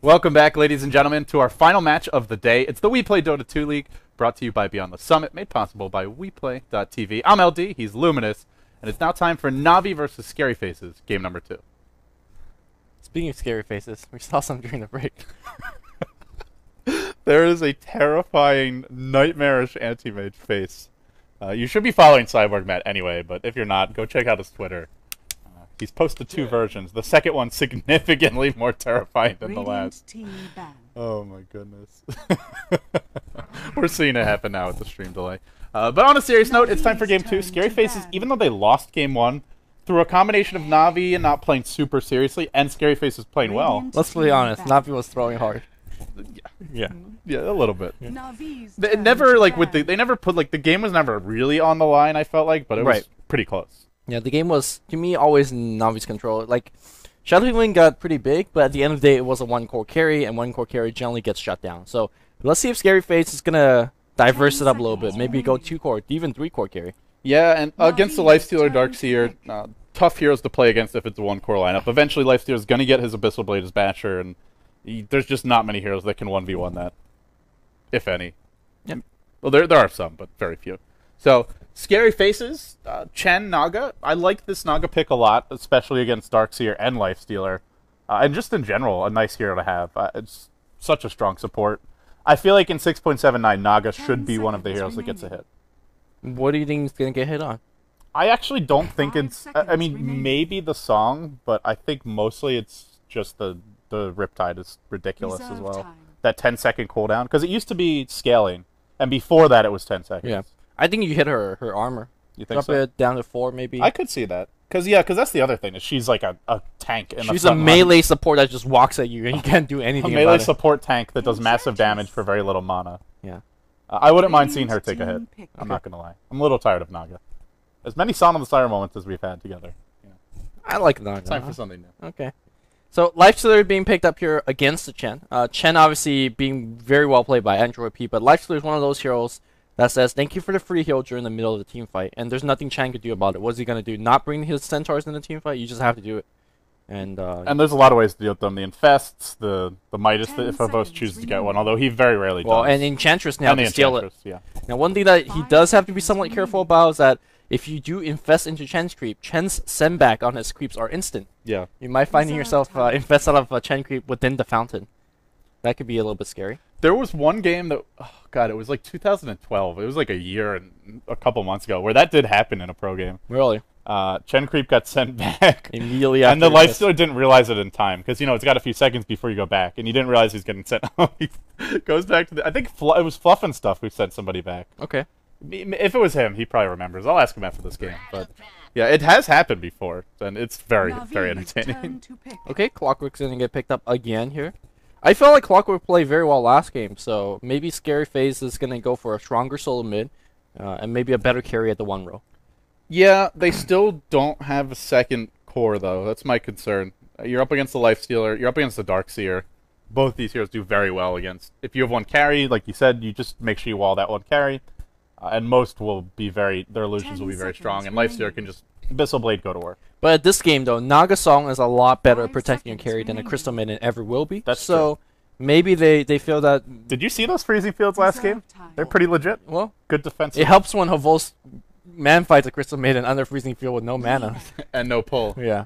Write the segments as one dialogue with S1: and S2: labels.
S1: Welcome back, ladies and gentlemen, to our final match of the day. It's the Weplay Dota 2 League, brought to you by Beyond the Summit, made possible by Weplay.tv. I'm LD, he's Luminous, and it's now time for Navi versus ScaryFacezzz, game number 2.
S2: Speaking of scary faces, we saw some during the break.
S1: There is a terrifying, nightmarish anti-mage face. You should be following Cyborg Matt anyway, but if you're not, go check out his Twitter. He's posted 2 versions. The second one significantly more terrifying than the last. Oh my goodness. We're seeing it happen now with the stream delay. But on a serious note, it's time for game 2. ScaryFacezzz, even though they lost game 1, through a combination of Navi and not playing super seriously, and ScaryFacezzz playing well.
S2: Let's be honest, Navi was throwing hard.
S1: Yeah, a little bit.
S2: Yeah.
S1: They never they never put the game was never really on the line. I felt like, but it was pretty close.
S2: Yeah, the game was, to me, always in Navi's control. Like, Shadow Wing got pretty big, but at the end of the day, it was a 1-core carry, and 1-core carry generally gets shut down. So, let's see if ScaryFacezzz is going to diverse it up a little bit. Maybe go 2-core, even 3-core carry. Yeah,
S1: and against the Lifestealer Darkseer, tough heroes to play against if it's a 1-core lineup. Eventually, Lifestealer is going to get his Abyssal Blade, his Basher, and there's just not many heroes that can 1v1 that, if any.
S2: Yep.
S1: Well, there are some, but very few. So, ScaryFacezzz, Chen, Naga. I like this Naga pick a lot, especially against Darkseer and Lifestealer. And just in general, a nice hero to have. It's such a strong support. I feel like in 6.79, Naga should be one of the heroes that gets a hit.
S2: What do you think is going to get hit on?
S1: I actually don't think it's... I mean, maybe the song, but I think mostly it's just the Riptide is ridiculous as well. That 10-second cooldown. Because it used to be scaling, and before that it was 10 seconds.
S2: Yeah. I think you hit her armor.
S1: You think
S2: Drop it down to 4, maybe.
S1: I could see that. Because that's the other thing. Is she's like a tank.
S2: She's a melee support that just walks at you and you can't do anything about it.
S1: A melee support tank that does massive damage for very little mana.
S2: Yeah.
S1: I wouldn't mind seeing her take a hit. I'm not going to lie. I'm a little tired of Naga. As many Song of the Sire moments as we've had together. You know.
S2: I like Naga.
S1: It's time for something new.
S2: Okay. So, Lifestealer being picked up here against the Chen. Chen obviously being very well played by Android P, but Lifestealer is one of those heroes that says, thank you for the free heal during the middle of the team fight. And there's nothing Chen could do about it. What's he going to do? Not bring his Centaurs in the team fight? You just have to do it. And
S1: there's a lot of ways to deal with them. The Infests, the Midas, if a boss chooses to get one, although he very rarely does.
S2: Well, and Enchantress now to steal it.
S1: Yeah.
S2: Now, one thing that he does have to be somewhat careful about is that if you do infest into Chen's creep, Chen's send back on his creeps are instant.
S1: Yeah.
S2: You might find yourself infest out of a Chen creep within the fountain. That could be a little bit scary.
S1: There was one game that, oh god, it was like 2012. It was like a year and a couple months ago where that did happen in a pro game.
S2: Really?
S1: Chen creep got sent back
S2: immediately after.
S1: And the Lifestealer didn't realize it in time because, you know, it's got a few seconds before you go back. And he didn't realize he's getting sent. He goes back to the... I think it was Fluff and Stuff who sent somebody back.
S2: Okay.
S1: If it was him, he probably remembers. I'll ask him after this game. But yeah, it has happened before. And it's very, very entertaining.
S2: Okay, Clockwork's going to get picked up again here. I felt like Clockwork played very well last game, so maybe ScaryFacezzz is going to go for a stronger solo mid, and maybe a better carry at the 1 row.
S1: Yeah, they still don't have a second core, though. That's my concern. You're up against the Lifestealer, you're up against the Darkseer. Both these heroes do very well against... If you have 1 carry, like you said, you just make sure you wall that 1 carry, and most will be very... Their illusions will be very strong, and Lifestealer can just... Abyssal Blade go to work.
S2: But at this game, though, Naga Song is a lot better at protecting your carry than a Crystal Maiden ever will be.
S1: That's
S2: so
S1: true.
S2: Maybe they feel that...
S1: Did you see those freezing fields last game? They're pretty legit.
S2: Well,
S1: good defense.
S2: It helps when Havos man fights a Crystal Maiden under freezing field with no mana.
S1: And no pull.
S2: Yeah.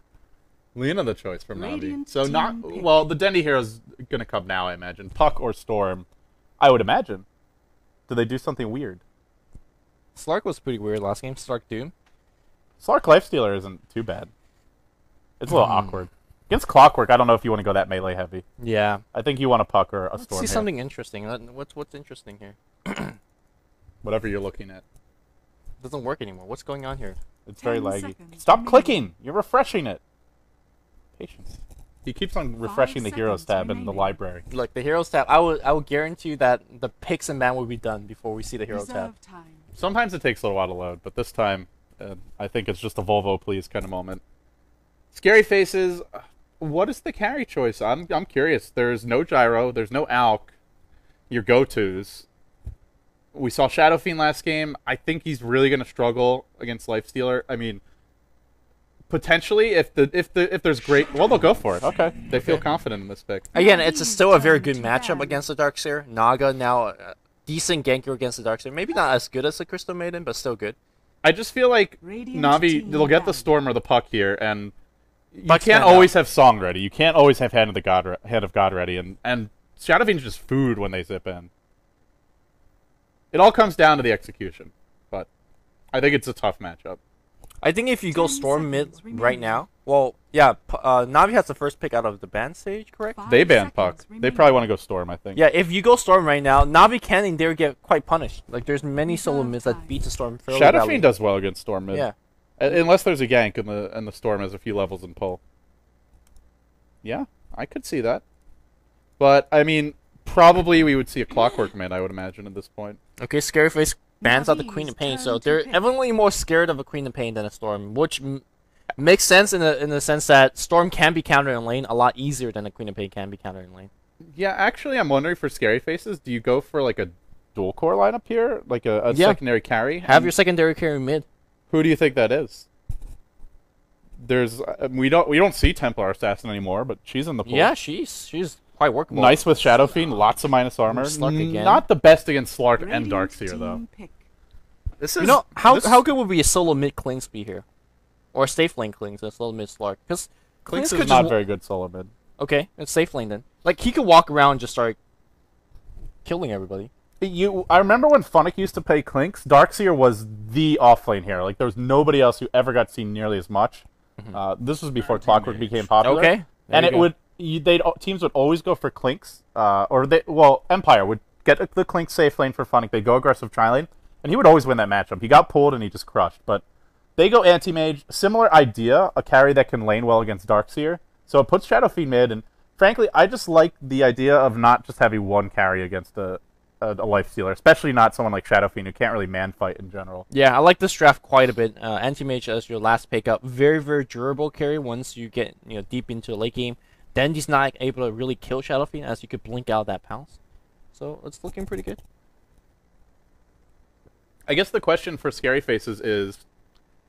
S1: Lena the choice from Navi. So well, the Dendi hero's going to come now, I imagine. Puck or Storm, I would imagine. Did they do something weird?
S2: Slark was pretty weird last game. Slark Doom.
S1: Slark Lifestealer isn't too bad. It's a little awkward. Against Clockwork, I don't know if you want to go that melee heavy.
S2: Yeah.
S1: I think you want a Puck or a
S2: Let's
S1: Storm
S2: see
S1: here.
S2: something interesting. What's interesting here?
S1: Whatever you're looking at.
S2: It doesn't work anymore. What's going on here?
S1: It's very laggy. Stop clicking! You're refreshing it. Patience. He keeps on refreshing the Heroes tab in the library.
S2: Look, the Heroes tab, I will guarantee you that the picks and ban will be done before we see the Hero tab.
S1: Sometimes it takes a little while to load, but this time... I think it's just a Volvo please kind of moment. ScaryFacezzz, what is the carry choice? I'm curious. There's no Gyro, there's no Alk. Your go-tos. We saw Shadow Fiend last game. I think he's really going to struggle against Lifestealer. I mean, potentially, if there's great, well, they'll go for it. Okay, they feel confident in this pick.
S2: Again, it's still a very good matchup against the Darkseer. Naga now, decent ganker against the Darkseer. Maybe not as good as the Crystal Maiden, but still good.
S1: I just feel like Navi, they'll get the Storm or the Puck here, and you can't always have Song ready. You can't always have Hand of God ready, and Shadow Fiend's just food when they zip in. It all comes down to the execution, but I think it's a tough matchup.
S2: I think if you go Storm mid right now, well, yeah, Navi has the first pick out of the ban stage, correct?
S1: They banned Puck. They probably want to go Storm, I think.
S2: Yeah, if you go Storm right now, Navi can in there get quite punished. Like, there's many solo mids that beat the Storm fairly
S1: Shadow Fiend does well against Storm mid.
S2: Yeah.
S1: Unless there's a gank and the Storm has a few levels in pull. Yeah, I could see that. But, I mean, probably we would see a Clockwork mid, I would imagine, at this point.
S2: Okay, ScaryFace bans out the Queen of Pain, so they're evidently more scared of a Queen of Pain than a Storm, which makes sense in the sense that Storm can be countered in lane a lot easier than a Queen of Pain can be countered in lane.
S1: Yeah, actually, I'm wondering for ScaryFacezzz, do you go for like a dual core lineup here, like a secondary carry?
S2: Have your secondary carry mid.
S1: Who do you think that is? There's we don't see Templar Assassin anymore, but she's in the pool.
S2: Yeah, she's quite workable.
S1: Nice with Shadow Fiend, lots of minus armor. Not the best against Slark and Darkseer though.
S2: This is how good would be a solo mid Klingsby here, or a safe lane Klings and a solo mid Slark? Because
S1: Klings is not very good solo mid.
S2: Okay, it's safe lane then. Like he could walk around and just start killing everybody.
S1: I remember when Funnik used to play Klinks, Darkseer was the offlane hero. Like there was nobody else who ever got seen nearly as much. This was before Clockwork became popular.
S2: Okay,
S1: and teams would always go for Klinks, Empire would get the Klink safe lane for Funnik. They'd go aggressive tri lane, and he would always win that matchup. He got pulled and he just crushed. But they go anti-mage, similar idea, a carry that can lane well against Darkseer. So it puts Shadow Fiend mid, and frankly, I just like the idea of not just having one carry against a lifestealer, especially not someone like Shadow Fiend who can't really man fight in general.
S2: Yeah, I like this draft quite a bit. Anti-mage as your last pickup, very very durable carry once you get deep into the late game. Then he's not able to really kill Shadow Fiend as you could blink out that pounce. So it's looking pretty good.
S1: I guess the question for ScaryFacezzz is,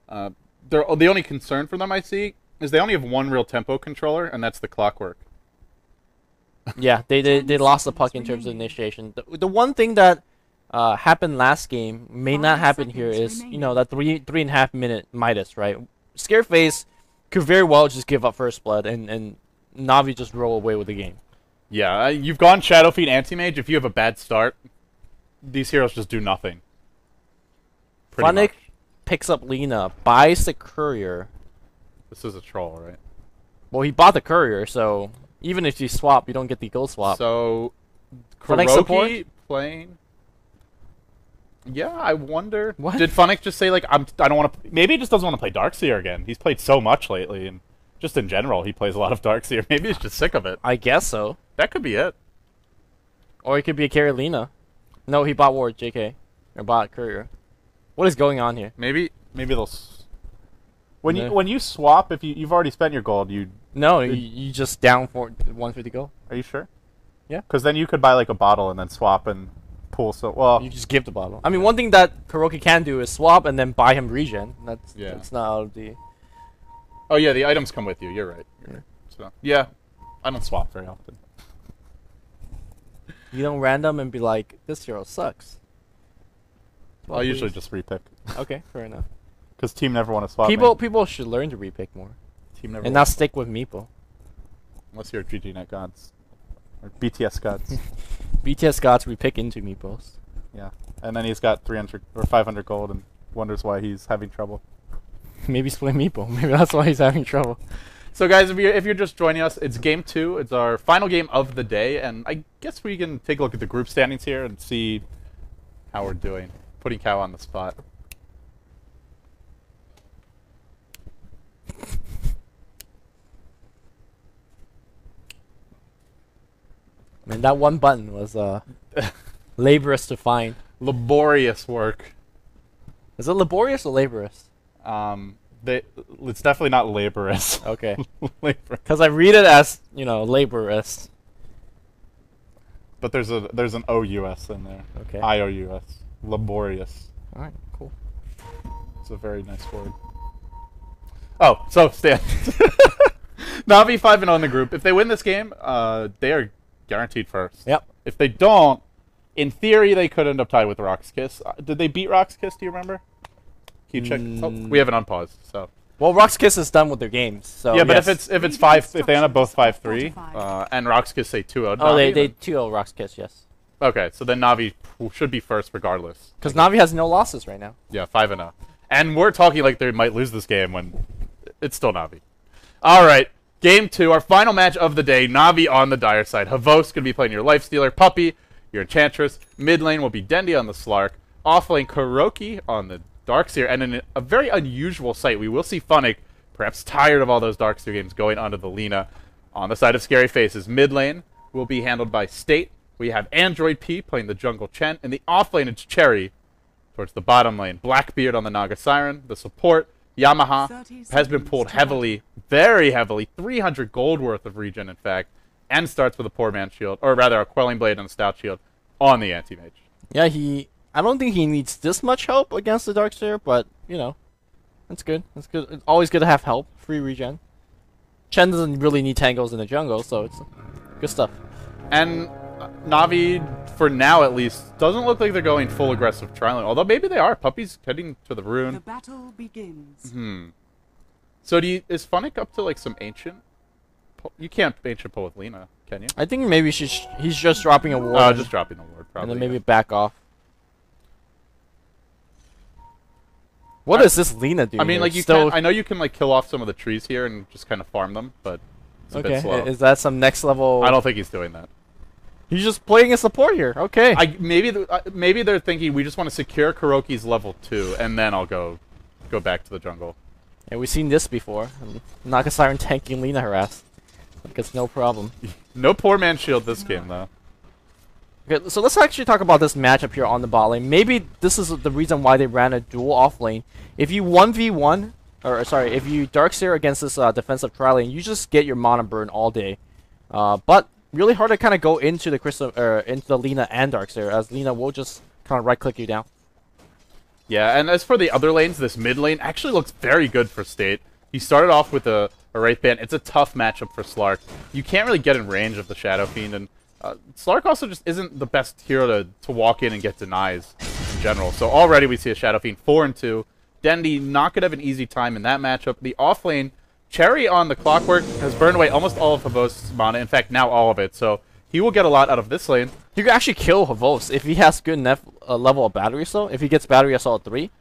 S1: the only concern for them I see is they only have one real tempo controller, and that's the Clockwork.
S2: Yeah, they lost the puck in terms of initiation. The one thing that happened last game may not happen here is that 3.5 minute Midas, right? ScaryFace could very well just give up first blood and Navi just roll away with the game.
S1: Yeah, you've gone Shadow Fiend anti-mage. If you have a bad start, these heroes just do nothing.
S2: Funnik picks up Lina, buys the courier.
S1: This is a troll, right?
S2: Well, he bought the courier, so even if you swap, you don't get the gold swap.
S1: So, Kuroky playing. Yeah, I wonder.
S2: What?
S1: Did Funnik just say like I don't want to? Maybe he just doesn't want to play Darkseer again. He's played so much lately, and just in general, he plays a lot of Darkseer. Maybe he's just sick of it.
S2: I guess so.
S1: That could be it.
S2: Or he could be a carry Lina. No, he bought Ward, JK, or bought courier. What is going on here?
S1: Maybe they'll. When you swap, if you've already spent your gold,
S2: you just down for 150 gold.
S1: Are you sure?
S2: Yeah.
S1: Because then you could buy like a bottle and then swap and pull. So well,
S2: you just give the bottle. I mean, one thing that Kuroky can do is swap and then buy him regen. That's not out of the.
S1: Oh yeah, the items come with you. You're right. So yeah, I don't swap very often.
S2: You don't random and be like, this hero sucks.
S1: Well, I'll usually just repick.
S2: Okay, fair enough.
S1: Because team never want to swap.
S2: People should learn to repick more.
S1: Team never.
S2: And not stick with Meeple.
S1: Unless you're GGNet gods or BTS gods.
S2: BTS gods repick into Meeples.
S1: Yeah, and then he's got 300 or 500 gold and wonders why he's having trouble.
S2: Maybe split Meeple. Maybe that's why he's having trouble.
S1: So guys, if you're just joining us, it's game 2. It's our final game of the day, and I guess we can take a look at the group standings here and see how we're doing. Putting Kawa on the spot.
S2: Man, that one button was laborious to find.
S1: Laborious work.
S2: Is it laborious or laborious?
S1: It's definitely not laborious.
S2: Okay. Because I read it as laborious.
S1: But there's an OUS in there.
S2: Okay.
S1: IOUS. Laborious.
S2: All right. Cool.
S1: It's a very nice word. Oh, so Stan. Navi 5-0 in the group. If they win this game, they are guaranteed first.
S2: Yep.
S1: If they don't, in theory, they could end up tied with Rock's Kiss. Did they beat Rock's Kiss? Do you remember? Can you check? Oh, we have it unpaused. So.
S2: Well, Rock's Kiss is done with their games. So
S1: yeah, but
S2: yes.
S1: if they end up both 5-3, and Rock's Kiss say 2-0.
S2: Oh, they 2-0 Rock's Kiss, yes.
S1: Okay, so then Navi should be first regardless.
S2: Because Navi has no losses right now.
S1: Yeah, 5-0. And we're talking like they might lose this game when it's still Navi. All right, game 2, our final match of the day. Navi on the dire side. Havos going to be playing your Lifestealer. Puppey, your Enchantress. Mid lane will be Dendi on the Slark. Off lane, Kuroky on the Darkseer. And in a very unusual sight, we will see Funnik, perhaps tired of all those Darkseer games, going onto the Lina. On the side of ScaryFacezzz, mid lane will be handled by State. We have Android P playing the jungle Chen. In the off lane, it's Cherry towards the bottom lane. Blackbeard on the Naga Siren. The support, Yamaha, has been pulled heavily, very heavily, 300 gold worth of regen, in fact, and starts with a Poor Man's Shield, or rather a Quelling Blade and a Stout Shield on the Anti-Mage.
S2: Yeah, I don't think he needs this much help against the Darkseer, but, you know, that's good. That's good. It's always good to have help. Free regen. Chen doesn't really need tangles in the jungle, so it's good stuff.
S1: And Navi, for now at least, doesn't look like they're going full aggressive trialing, although maybe they are. Puppey's heading to the rune.
S3: The battle begins.
S1: So is Funnik up to like some ancient? You can't ancient pull with Lina, can you?
S2: I think maybe he's just dropping a ward.
S1: Oh, just dropping a ward, probably.
S2: And then maybe back off. What is this Lina doing?
S1: I mean, like I know you can like kill off some of the trees here and just kind of farm them, but it's a bit slow.
S2: Is that some next level?
S1: I don't think he's doing that.
S2: He's just playing a support here. Okay.
S1: Maybe they're thinking we just want to secure Kuroky's level 2, and then I'll go back to the jungle.
S2: Yeah, we've seen this before. Naga Siren tanking Lina harass. Like it's no problem.
S1: No Poor Man's Shield this game though.
S2: Okay, so let's actually talk about this matchup here on the bot lane. Maybe this is the reason why they ran a dual off lane. If you 1v1, or sorry, if you Darkseer against this defensive tri lane, you just get your mana burn all day. But really hard to kind of go into the into the Lina and Darkseer, as Lina will just kind of right click you down.
S1: Yeah, and as for the other lanes, this mid lane actually looks very good for State. He started off with a Wraith Band. It's a tough matchup for Slark. You can't really get in range of the Shadow Fiend, and Slark also just isn't the best hero to walk in and get denies in general. So already we see a Shadow Fiend 4-2. Dendi not going to have an easy time in that matchup. The off lane, Cherry on the Clockwork has burned away almost all of Havos' mana. In fact, now all of it. So he will get a lot out of this lane.
S2: You can actually kill Havos if he has good enough level of battery. So if he gets battery assault 3,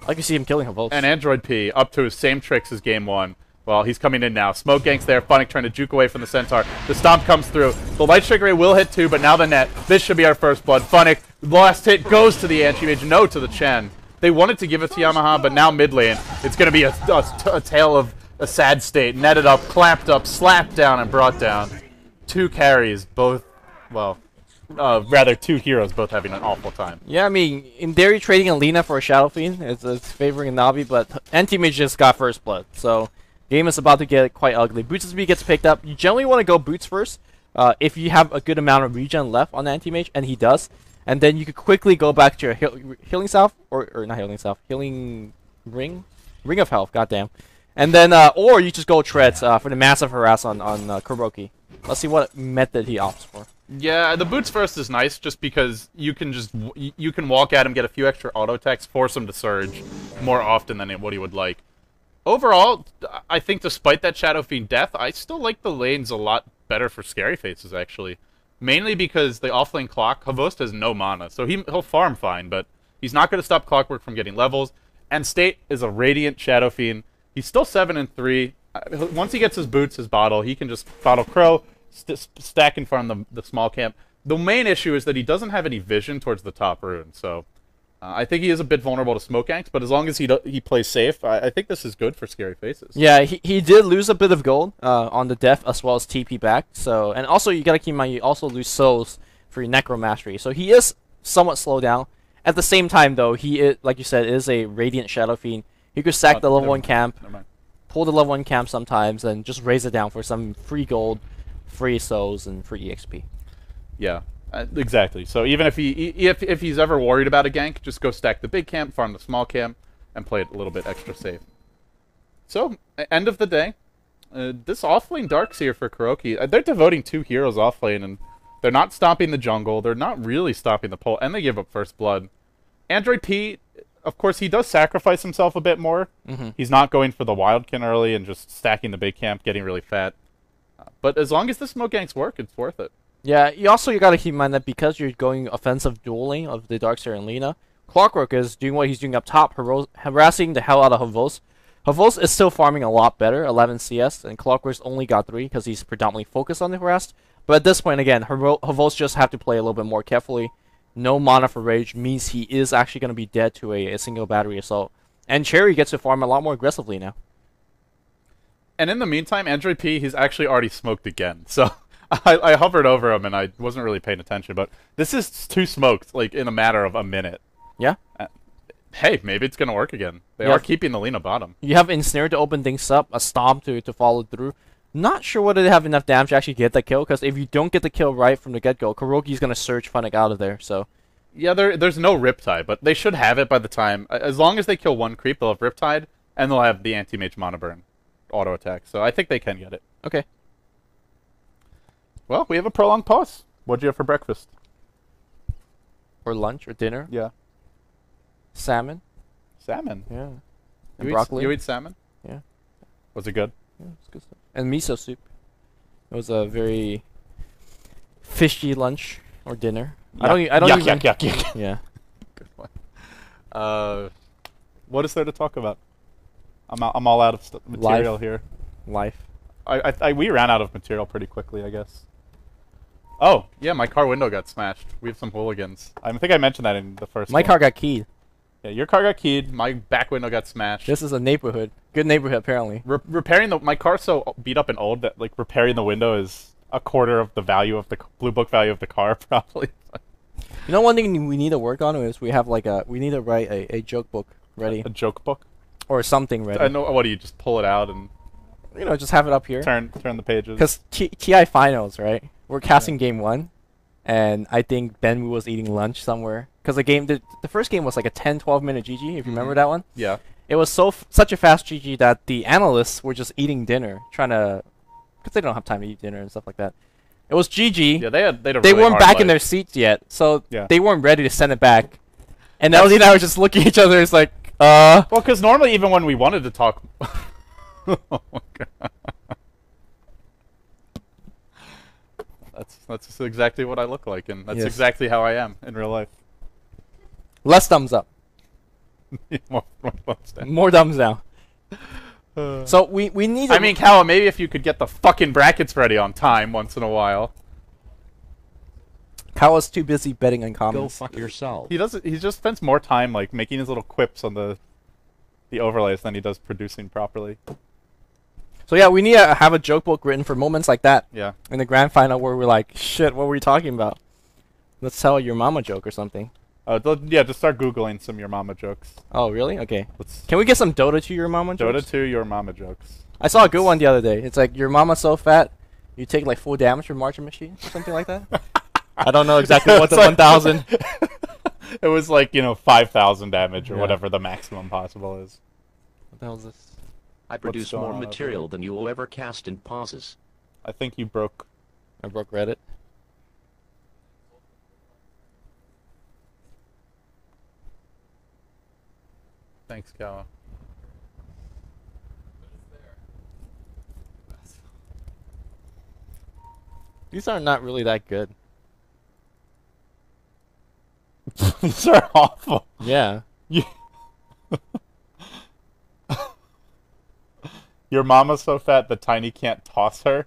S2: I can see him killing Havos.
S1: And Android P up to his same tricks as game 1. Well, he's coming in now. Smoke ganks there. Funnik trying to juke away from the Centaur. The Stomp comes through. The Light Strike Ray will hit 2, but now the net. This should be our first blood. Funnik, last hit goes to the Anti-Mage. No to the Chen. They wanted to give it to Yamaha, but now mid lane, it's going to be a tale of a sad state. Netted up, clapped up, slapped down, and brought down. 2 carries, both, well, rather 2 heroes both having an awful time.
S2: Yeah, I mean, in theory, trading a Lina for a Shadow Fiend is favoring Navi, but Anti-Mage just got first blood, so game is about to get quite ugly. Boots speed gets picked up. You generally want to go Boots first if you have a good amount of regen left on the Anti-Mage, and he does. And then you could quickly go back to your healing salve, or not healing salve, healing ring of health, goddamn. And then, or you just go Treads for the massive harass on Kuroky. Let's see what method he opts for.
S1: Yeah, the Boots first is nice just because you can walk at him, get a few extra auto attacks, force him to surge more often than what he would like. Overall, I think despite that Shadow Fiend death, I still like the lanes a lot better for ScaryFacezzz, actually. Mainly because the offlane Clock, Havos has no mana, so he'll farm fine, but he's not going to stop Clockwork from getting levels. And State is a Radiant Shadow Fiend. He's still 7-3. Once he gets his boots, his bottle, he can just bottle Crow, stack and farm the small camp. The main issue is that he doesn't have any vision towards the top rune, so I think he is a bit vulnerable to smoke ganks, but as long as he plays safe, I think this is good for ScaryFacezzz.
S2: Yeah, he did lose a bit of gold on the death as well as TP back. So, and also you gotta keep in mind you also lose souls for your Necro Mastery. So he is somewhat slowed down. At the same time though, he is, like you said, is a Radiant Shadow Fiend. He could sack the level 1 camp, pull the level 1 camp sometimes, and just raise it down for some free gold, free souls, and free EXP.
S1: Yeah. Exactly. So even if he's ever worried about a gank, just go stack the big camp, farm the small camp, and play it a little bit extra safe. So, end of the day, this offlane Darkseer for Kuroky, they're devoting 2 heroes offlane, and they're not stopping the jungle, they're not really stopping the pole, and they give up first blood. Android P, of course, he does sacrifice himself a bit more. He's not going for the wildkin early and just stacking the big camp, getting really fat. But as long as the smoke ganks work, it's worth it.
S2: Yeah, you gotta keep in mind that because you're going offensive dueling of the Darkseer and Lina, Clockwork is doing what he's doing up top, harassing the hell out of Havos. Havos is still farming a lot better, 11 CS, and Clockwork's only got 3 because he's predominantly focused on the harassed. But at this point, again, Havos just have to play a little bit more carefully. No mana for Rage means he is actually going to be dead to a single battery assault. And Cherry gets to farm a lot more aggressively now.
S1: And in the meantime, Android P, he's actually already smoked again. So I hovered over him and I wasn't really paying attention. But this is 2 smokes, like, in a matter of a minute.
S2: Yeah.
S1: Hey, maybe it's going to work again. They are keeping the Lina bottom.
S2: You have Ensnare to open things up, a Stomp to follow through. Not sure whether they have enough damage to actually get the kill, because if you don't get the kill right from the get-go, Kuroky's going to surge Funnik out of there, so...
S1: Yeah, there's no Riptide, but they should have it by the time... As long as they kill 1 creep, they'll have Riptide, and they'll have the Anti-Mage Mana Burn auto attack, so I think they can get it.
S2: Okay.
S1: Well, we have a prolonged pause. What'd you have for breakfast?
S2: Or lunch, or dinner.
S1: Yeah.
S2: Salmon.
S1: Salmon?
S2: Yeah. And broccoli.
S1: You eat salmon?
S2: Yeah.
S1: Was it good?
S2: Yeah, it's good stuff. And miso soup. It was a very fishy lunch or dinner.
S1: I don't even... Yuck.
S2: Yeah.
S1: Good one. What is there to talk about? I'm all out of material here.
S2: Life.
S1: We ran out of material pretty quickly, I guess. Oh, yeah, my car window got smashed. We have some hooligans. I think I mentioned that in the first
S2: My
S1: one.
S2: car got keyed.
S1: Yeah, your car got keyed. My back window got smashed.
S2: This is a neighborhood. Good neighborhood, apparently.
S1: Repairing my car's so beat up and old that, like, repairing the window is a quarter of the value of the blue book value of the car, probably.
S2: You know, one thing we need to work on is we need to write a joke book ready.
S1: A joke book?
S2: Or something ready.
S1: I know. What do you just pull it out and
S2: just have it up here?
S1: turn the pages?
S2: Because TI finals, right? We're casting game 1, and I think Ben was eating lunch somewhere. Because the first game was like a 10-12 minute GG, if you remember that one.
S1: Yeah.
S2: It was such a fast GG that the analysts were just eating dinner, because they don't have time to eat dinner and stuff like that. It was GG.
S1: Yeah, they
S2: They weren't back in their seats yet, so they weren't ready to send it back. And Ellie and I were just looking at each other. It's like, Well,
S1: because normally even when we wanted to talk, oh my God. That's exactly what I look like, and that's exactly how I am in real life.
S2: Less thumbs up.
S1: more thumbs down.
S2: More thumbs down. So we need.
S1: I mean, Kawa, maybe if you could get the fucking brackets ready on time once in a while.
S2: Kawa's too busy betting on
S4: Go
S2: comments.
S4: fuck yourself.
S1: He doesn't. He just spends more time like making his little quips on the overlays than he does producing properly.
S2: So yeah, we need to have a joke book written for moments like that.
S1: Yeah.
S2: In the grand final where we're like, shit, what were we talking about? Let's tell your mama joke or something.
S1: Yeah, just start Googling some your mama jokes.
S2: Oh, really? Okay. Can we get some Dota 2 your mama jokes?
S1: Dota2 your mama jokes.
S2: I saw a good one the other day. It's like, your mama's so fat, you take like full damage from marching machine or something like that. I don't know exactly what the 1,000.
S1: It was like, 5,000 damage or whatever the maximum possible is.
S2: What the hell is this?
S4: I produce more material than you will ever cast in pauses.
S1: I think you broke.
S2: I broke Reddit.
S1: Thanks, Kawa.
S2: These are not really that good.
S1: These are awful.
S2: Yeah.
S1: Your mama's so fat the tiny can't toss her.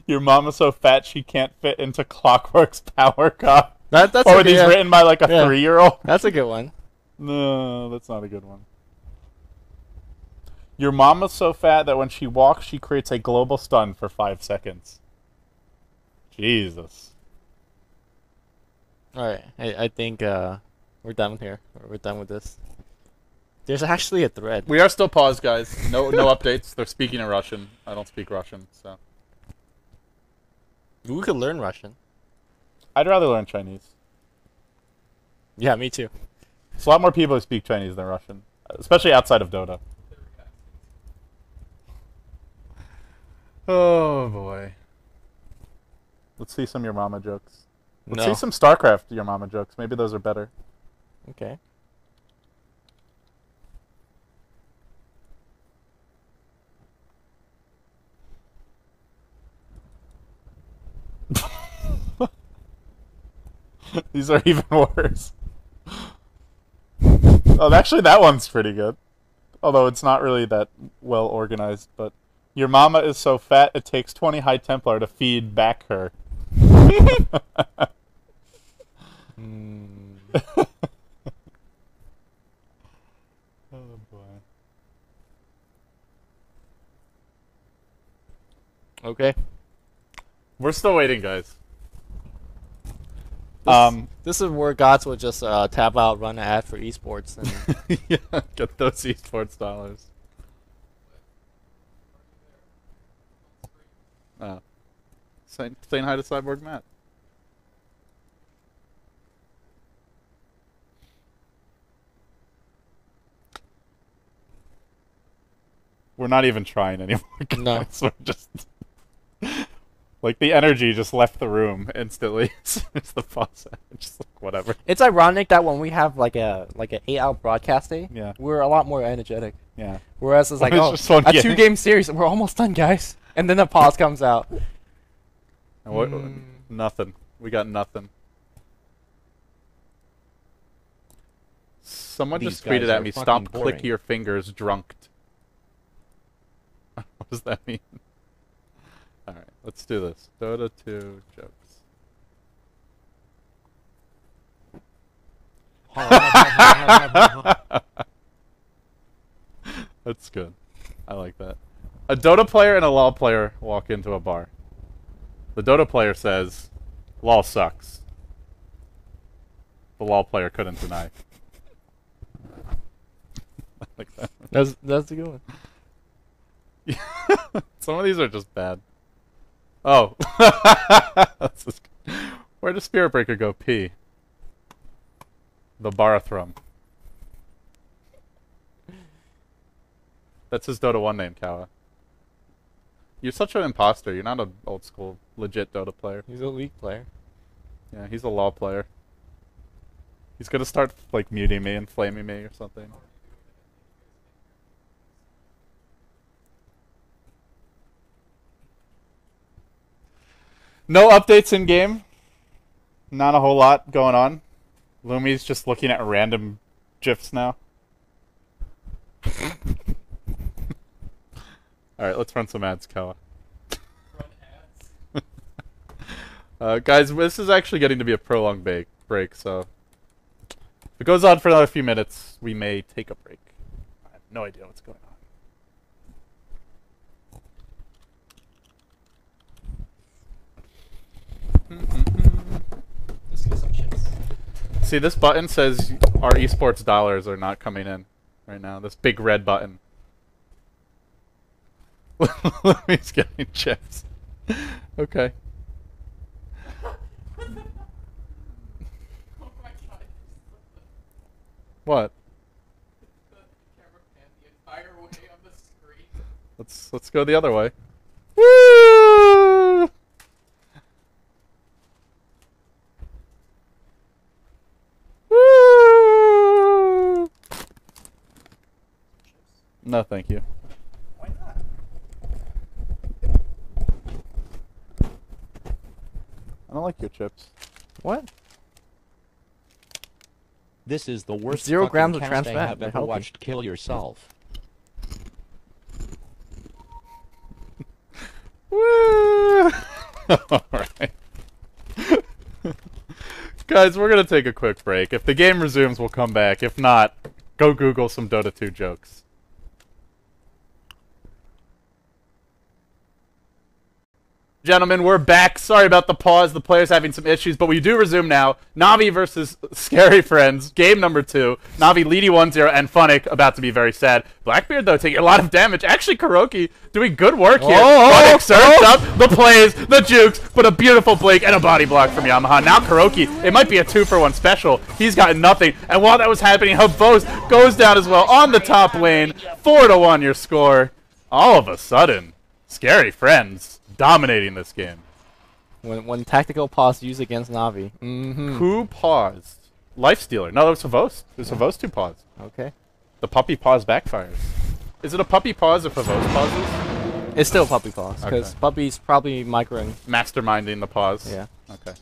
S1: Your mama's so fat she can't fit into Clockwork's power cup.
S2: That's
S1: or were these written by like a 3-year-old?
S2: That's a good one.
S1: No, that's not a good one. Your mama's so fat that when she walks, she creates a global stun for 5 seconds. Jesus.
S2: Alright, I think we're done here. We're done with this. There's actually a thread.
S1: We are still paused, guys. No updates. They're speaking in Russian. I don't speak Russian, so.
S2: We could learn Russian.
S1: I'd rather learn Chinese.
S2: Yeah, me too.
S1: There's a lot more people who speak Chinese than Russian, especially outside of Dota. Oh boy. Let's see some Your Mama jokes. Let's
S2: No.
S1: see some StarCraft Your Mama jokes. Maybe those are better.
S2: Okay.
S1: These are even worse. Oh, actually, that one's pretty good. Although it's not really that well organized. But your mama is so fat it takes 20 High Templar to feed back her. Oh boy.
S2: Okay.
S1: We're still waiting, guys.
S2: This is where gods would just tap out, run an ad for esports, and
S1: Yeah, get those esports dollars. Saying hi to Cyborg Matt. We're not even trying anymore, guys.
S2: No.
S1: We're just... Like, the energy just left the room instantly. It's the faucet. Just like, whatever.
S2: it's ironic that when we have like a 8-hour broadcast day,
S1: Yeah.
S2: we're a lot more energetic.
S1: Yeah.
S2: Whereas it's like,
S1: It's
S2: oh,
S1: just one
S2: a
S1: game.
S2: 2-game series, we're almost done, guys. And then the pause comes out.
S1: And what, nothing. We got nothing. Someone
S4: These
S1: just tweeted
S4: guys
S1: at
S4: are
S1: me,
S4: fucking
S1: stop
S4: boring."
S1: click your fingers drunked. What does that mean? Alright, let's do this. Dota2 jokes. That's good. I like that. A Dota player and a LoL player walk into a bar. The Dota player says, LoL sucks. The LoL player couldn't deny. I like that.
S2: That's a good one.
S1: Some of these are just bad. Oh. That's just... Where does Spirit Breaker go pee? The Barathrum. That's his Dota 1 name, Kawa. You're such an imposter. You're not an old school, legit Dota player.
S2: He's a league player.
S1: Yeah, he's a LoL player. He's gonna start, like, muting me and flaming me or something. No updates in game. Not a whole lot going on. Lumi's just looking at random GIFs now. Alright, let's run some ads, Kawa. Guys, this is actually getting to be a prolonged break, so... If it goes on for another few minutes, we may take a break. I have no idea what's going on.
S2: Let's get some chips.
S1: See, this button says our esports dollars are not coming in right now. This big red button. He's getting chips. Okay. What? Let's go the other way. Woo! Woo! No, thank you.
S2: Why not?
S1: I don't like your chips.
S2: What?
S4: This is the worst
S2: 0
S4: fucking
S2: grams of
S4: cast
S2: trans
S4: I
S2: fat,
S4: have
S2: they're
S4: ever
S2: healthy.
S4: watched. Kill yourself.
S1: Woo! Alright. Guys, we're gonna take a quick break. If the game resumes, we'll come back. If not, go Google some Dota 2 jokes. Gentlemen, we're back. Sorry about the pause. The player's having some issues, but we do resume now. Navi versus Scary Friends, game number 2. Navi leading 1-0, and Funnik about to be very sad. Blackbeard, though, taking a lot of damage. Actually, Kuroky doing good work here. Funnik surfs up the plays, the jukes, but a beautiful blink and a body block from Yamaha. Now Kuroky, it might be a 2-for-1 special. He's got nothing. And while that was happening, Havos goes down as well on the top lane. 4-1 your score. All of a sudden, Scary Friends dominating this game.
S2: When tactical pause used against Navi. Mm-hmm.
S1: Who paused? Lifestealer. No, that was Havos. It was Havos who paused.
S2: Okay.
S1: The puppy pause backfires. Is it a puppy pause if Havos pauses?
S2: It's still puppy pause, because
S1: Okay.
S2: puppy's probably microing.
S1: Masterminding the pause.
S2: Yeah.
S1: Okay.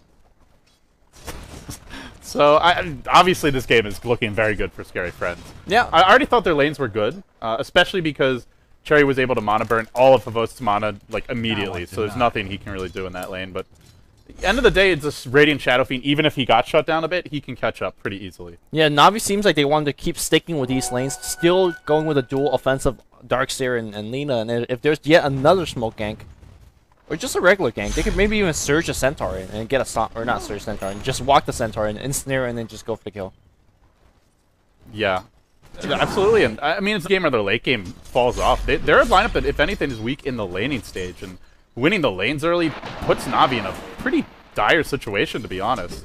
S1: So, obviously this game is looking very good for Scary Friends.
S2: Yeah.
S1: I already thought their lanes were good, especially because Cherry was able to mana burn all of Havos' mana like immediately, so there's nothing he can really do in that lane. But at the end of the day, it's a Radiant Shadow Fiend. Even if he got shut down a bit, he can catch up pretty easily.
S2: Yeah, Navi seems like they wanted to keep sticking with these lanes, still going with a dual offensive Darkseer and Lina, and if there's yet another smoke gank, or just a regular gank, they could maybe even surge a Centaur in and get a or not surge Centaur and just walk the Centaur and ensnare and then just go for the kill.
S1: Yeah, absolutely. And I mean, it's a game where their late game falls off. They're a lineup that, if anything, is weak in the laning stage, and winning the lanes early puts Navi in a pretty dire situation, to be honest.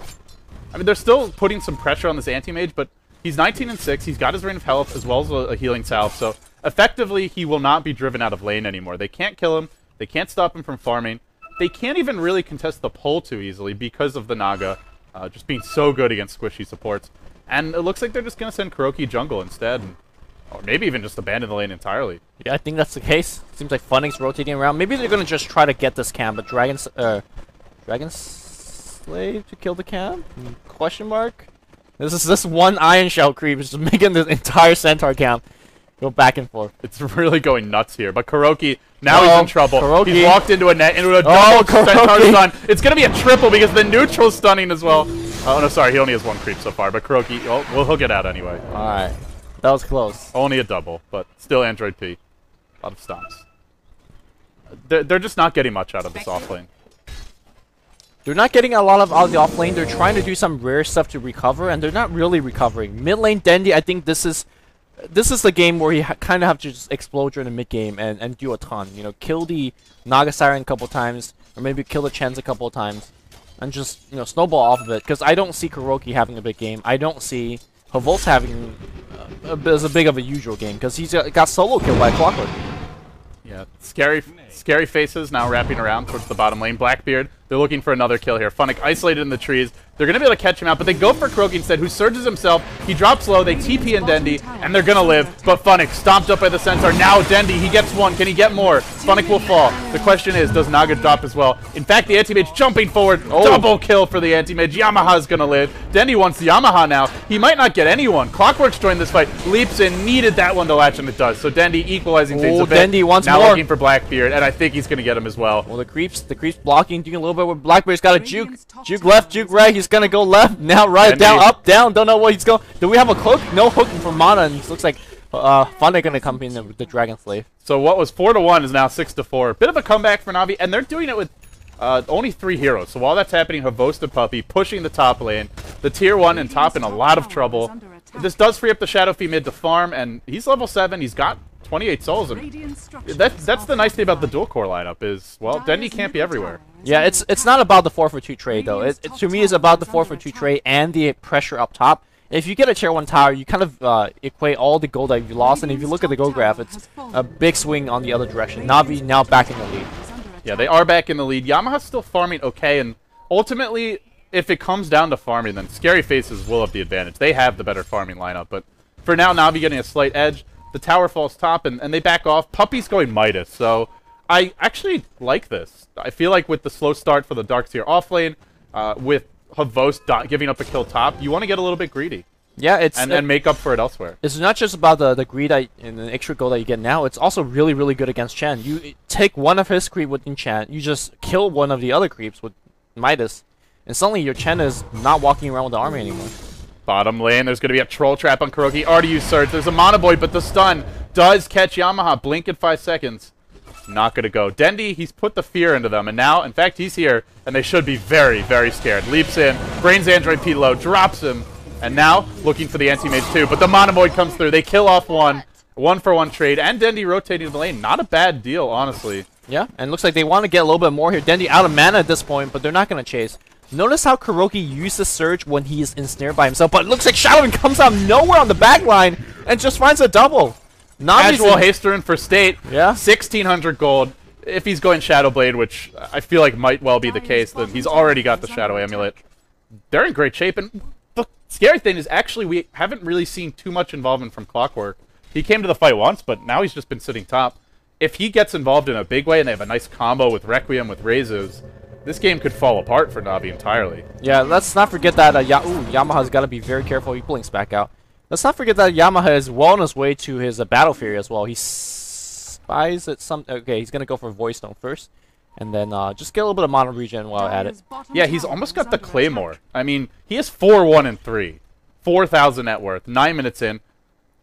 S1: I mean, they're still putting some pressure on this anti-mage, but he's 19-6. He's got his Rain of Health as well as a healing salve, so effectively he will not be driven out of lane anymore. They can't kill him. They can't stop him from farming. They can't even really contest the pull too easily because of the Naga just being so good against squishy supports. And it looks like they're just going to send Kuroky jungle instead, or maybe even just abandon the lane entirely.
S2: Yeah, I think that's the case. Seems like Funnik's rotating around. Maybe they're going to just try to get this cam, but Dragon Slave to kill the cam? Question mark? This one Iron Shell creep is just making the entire Centaur camp go back and forth.
S1: It's really going nuts here. But Kuroky, now he's in trouble.
S2: Kuroky.
S1: He's walked into a net, into a double Centaur stun. It's going to be a triple because the neutral's stunning as well. Oh, no, sorry. He only has one creep so far. But Kuroky, well, he'll get out anyway.
S2: Alright. That was close.
S1: Only a double, but still Android P. A lot of stomps. They're just not getting much out of this offlane.
S2: They're not getting a lot out of the offlane. They're trying to do some rare stuff to recover, and they're not really recovering. Mid lane Dendi, I think this is the game where you kind of have to just explode during the mid game and do a ton. You know, kill the Naga Siren a couple times, or maybe kill the Chens a couple of times, and just snowball off of it. Because I don't see Kuroky having a big game. I don't see Havos having as big of a usual game because he's got solo killed by Clockwork.
S1: Yeah, ScaryFacezzz now wrapping around towards the bottom lane. Blackbeard, they're looking for another kill here. Funnik isolated in the trees. They're going to be able to catch him out, but they go for Kuroky instead, who surges himself. He drops low, they TP in Dendi, and they're going to live. But Funnik stomped up by the Centaur. Now Dendi, he gets one. Can he get more? Funnik will fall. The question is, does Naga drop as well? In fact, the anti-mage jumping forward. Oh. Double kill for the anti-mage. Yamaha's going to live. Dendi wants the Yamaha now. He might not get anyone. Clockwork's joined this fight. Leaps in, needed that one to latch, and it does. So Dendi equalizing things a bit.
S2: Dendi wants
S1: now
S2: more.
S1: Looking for Blackbeard, and I think he's going to get him as well.
S2: Well, the creeps blocking, doing a little bit with Blackbeard's got a juke. Juke left, juke right. He's going to go left. Now right,
S1: Dendi.
S2: down, up, down. Don't know what he's going. Do we have a hook? No hook for mana, and it looks like Funnik going to come in with the Dragon Slave.
S1: So what was 4-1 is now 6-4. Bit of a comeback for Navi, and they're doing it with only 3 heroes. So while that's happening, Havos the Puppey pushing the top lane. The tier 1 and top in a lot of trouble. This does free up the Shadow Fiend mid to farm, and he's level 7. He's got 28 souls. And that's the nice thing about the dual core lineup is, well, Dendi can't be everywhere.
S2: Yeah, it's not about the 4-for-2 trade though. To me, it's about the 4-for-2 trade and the pressure up top. If you get a tier 1 tower, you kind of equate all the gold that you lost, and if you look at the gold graph, it's a big swing on the other direction. Navi now back in the lead.
S1: Yeah, they are back in the lead. Yamaha's still farming okay, and ultimately, if it comes down to farming, then ScaryFacezzz will have the advantage. They have the better farming lineup, but for now, Navi getting a slight edge. The tower falls top, and they back off. Puppey's going Midas, so I actually like this. I feel like with the slow start for the Darkseer offlane, with Havos giving up a kill top, you want to get a little bit greedy.
S2: Yeah,
S1: and make up for it elsewhere.
S2: It's not just about the greed and the extra gold that you get now. It's also really, really good against Chen. You take one of his creep with enchant, you just kill one of the other creeps with Midas, and suddenly your Chen is not walking around with the army anymore.
S1: Bottom lane, there's going to be a troll trap on Kuroky. Already used Surge. There's a Mana Boy, but the stun does catch Yamaha. Blink in 5 seconds. Not going to go. Dendi, he's put the fear into them, and now, in fact, he's here, and they should be very, very scared. Leaps in, brains Android P low, drops him, and now looking for the anti-mage too, but the Mana Boy comes through. They kill off one. 1-for-1 trade, and Dendi rotating to the lane. Not a bad deal, honestly.
S2: Yeah, and looks like they want to get a little bit more here. Dendi out of mana at this point, but they're not going to chase. Notice how Kuroky uses Surge when he's ensnared by himself, but it looks like Shadowing comes out of nowhere on the back line and just finds a double.
S1: Casual Hasterin for State.
S2: Yeah.
S1: 1,600 gold. if he's going Shadow Blade, which I feel like might well be the case, then he's already got the Shadow Amulet. They're in great shape, and the scary thing is actually we haven't really seen too much involvement from Clockwork. He came to the fight once, but now he's just been sitting top. If he gets involved in a big way and they have a nice combo with Requiem, with Rezus, this game could fall apart for Navi entirely.
S2: Yeah, let's not forget that Yamaha's got to be very careful. He blinks back out. Let's not forget that Yamaha is well on his way to his Battle Fury as well. He spies at some... Okay, he's going to go for Voice Stone first. And then just get a little bit of mono regen while at it.
S1: Yeah, he's almost got the Claymore. I mean, he has 4-1 and 3. 4,000 net worth. 9 minutes in.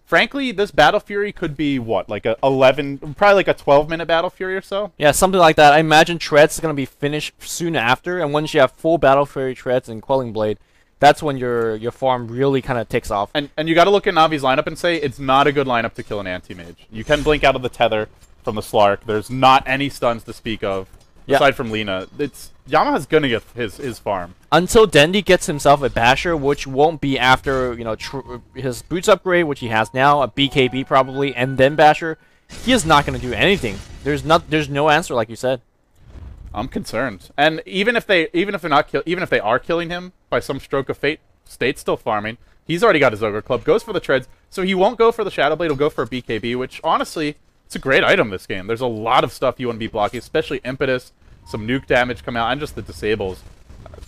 S1: Frankly, this Battle Fury could be, what, like a 11... Probably like a 12-minute Battle Fury or so?
S2: Yeah, something like that. I imagine Treads is going to be finished soon after. And once you have full Battle Fury Treads and Quelling Blade, that's when your farm really kind of takes off.
S1: And you got to look at Navi's lineup and say, it's not a good lineup to kill an anti-mage. You can blink out of the tether from the Slark. There's not any stuns to speak of. Aside from Lina, Yamaha's gonna get his farm
S2: until Dendi gets himself a Basher, which won't be after his boots upgrade, which he has now, a BKB probably, and then Basher. He is not gonna do anything. There's no answer, like you said.
S1: I'm concerned, and even if they are killing him by some stroke of fate, State's still farming. He's already got his Ogre Club, goes for the treads, so he won't go for the Shadow Blade. He'll go for a BKB, which honestly, it's a great item this game. There's a lot of stuff you want to be blocking, especially Impetus. Some nuke damage come out, and just the disables.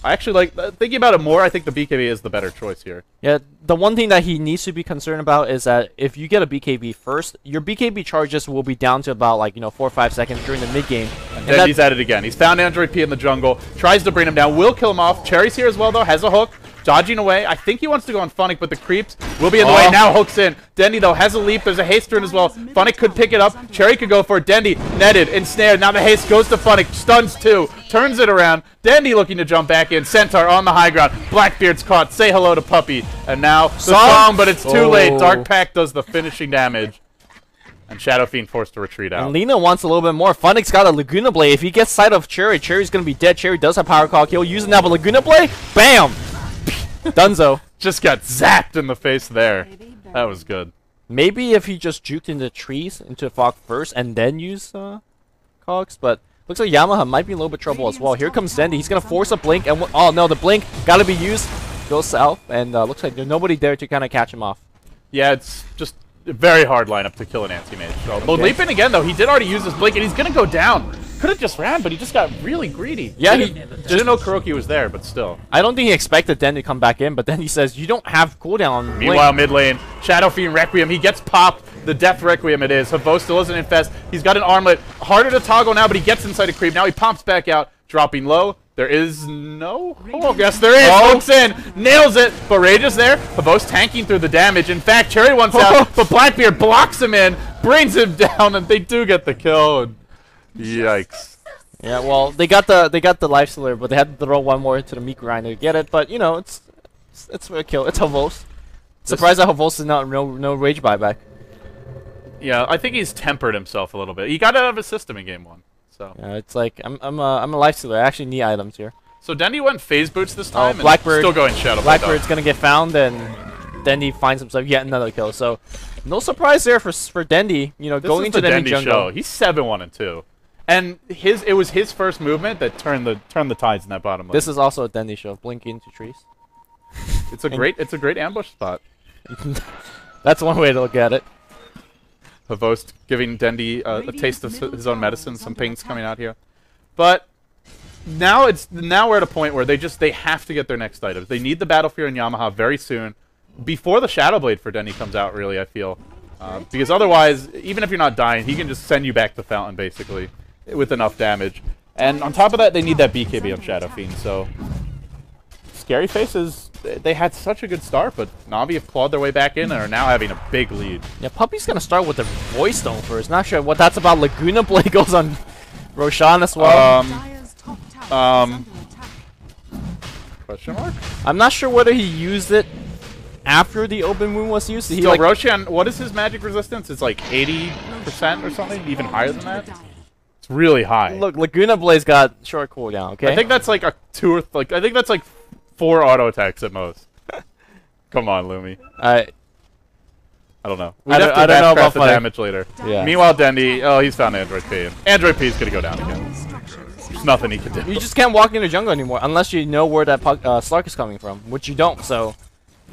S1: I actually like, thinking about it more, I think the BKB is the better choice here.
S2: Yeah, the one thing that he needs to be concerned about is that if you get a BKB first, your BKB charges will be down to about, like, 4 or 5 seconds during the mid-game.
S1: And then he's at it again. He's found Android P in the jungle, tries to bring him down, will kill him off. Cherry's here as well, though, has a hook. Dodging away. I think he wants to go on Funnik, but the creeps will be in the way. Now hooks in. Dendi, though, has a leap. There's a haste turn as well. Funnik could pick it up. Cherry could go for it. Dendi netted, ensnared. Now the haste goes to Funnik. Stuns 2. Turns it around. Dendi looking to jump back in. Centaur on the high ground. Blackbeard's caught. Say hello to Puppey. And now the song, but it's too late. Dark Pact does the finishing damage. And Shadow Fiend forced to retreat out.
S2: And Lina wants a little bit more. Funnik's got a Laguna Blade. If he gets sight of Cherry, Cherry's going to be dead. Cherry does have Power Call. He'll use it now, but Laguna Blade, bam! Dunzo.
S1: Just got zapped in the face there. That was good.
S2: Maybe if he just juked into trees, into fog first, and then use cogs, but looks like Yamaha might be in a little bit of trouble as well. Here comes Dendi. He's going to force a blink, and oh no, the blink got to be used. Goes south, and looks like there's nobody there to kind of catch him off.
S1: Yeah, it's just a very hard lineup to kill an anti-mage. So, but leaping again, though, he did already use his blink, and he's going to go down. Could have just ran, but he just got really greedy.
S2: Yeah,
S1: he didn't know Kuroky was there, but still.
S2: I don't think he expected Den to come back in, but then he says, you don't have cooldown on blink.
S1: Meanwhile, mid lane, Shadow Fiend Requiem, he gets popped. The Death Requiem it is. Havo still isn't infest. He's got an armlet. Harder to toggle now, but he gets inside a creep. Now he pops back out, dropping low. There is no... Oh, yes, there is. Hooks in. Nails it. But Rage is there. Havo's tanking through the damage. In fact, Cherry wants out, but Blackbeard blocks him in, brings him down, and they do get the kill. And yikes.
S2: Yeah, well, they got the life stealer, but they had to throw one more into the meat grinder to get it. But you know, it's a kill. It's Havos. Surprised that Havos is not no rage buyback.
S1: Yeah, I think he's tempered himself a little bit. He got out of his system in game 1. So
S2: yeah, it's like I'm a life stealer. I actually need items here.
S1: So Dendi went phase boots this time.
S2: Blackbird
S1: and still going Shadow.
S2: Blackbird's gonna get found, and Dendi finds himself yet another kill. So no surprise there for Dendi. You know,
S1: this
S2: going into the
S1: Dendi
S2: jungle.
S1: show. He's 7-1-2, and it was his first movement that turned the tides in that bottom lane.
S2: This is also a Dendi show. Blink into trees.
S1: It's a great ambush spot.
S2: That's one way to look at it.
S1: Havos giving Dendi a taste of his own medicine. Some pings coming out here, but now we're at a point where they have to get their next items. They need the Battlefield and Yamaha very soon, before the Shadow Blade for Dendi comes out. Really, I feel, because otherwise, even if you're not dying, he can just send you back to Fountain basically with enough damage. And on top of that, they need that BKB on Shadow Fiend. So ScaryFacezzz, they had such a good start, but Navi have clawed their way back in and are now having a big lead.
S2: Yeah, Puppey's gonna start with the Voice Stone first. Not sure what that's about. Laguna Blade goes on Roshan as well.
S1: Question mark?
S2: I'm not sure whether he used it after the open wound was used.
S1: Still, Roshan, what is his magic resistance? It's like 80% or something, even higher than that. It's really high.
S2: Look, Laguna Blade's got short cooldown. Okay.
S1: I think that's like a 2 or I think that's like 4 auto attacks at most. Come on, Lumi. I don't know.
S2: I don't know about
S1: the
S2: Funnik.
S1: damage later.
S2: Yeah.
S1: Meanwhile, Dendi, oh, he's found Android P. And Android P is going to go down again. There's nothing he can do.
S2: You just can't walk into jungle anymore unless you know where that Slark is coming from, which you don't, so...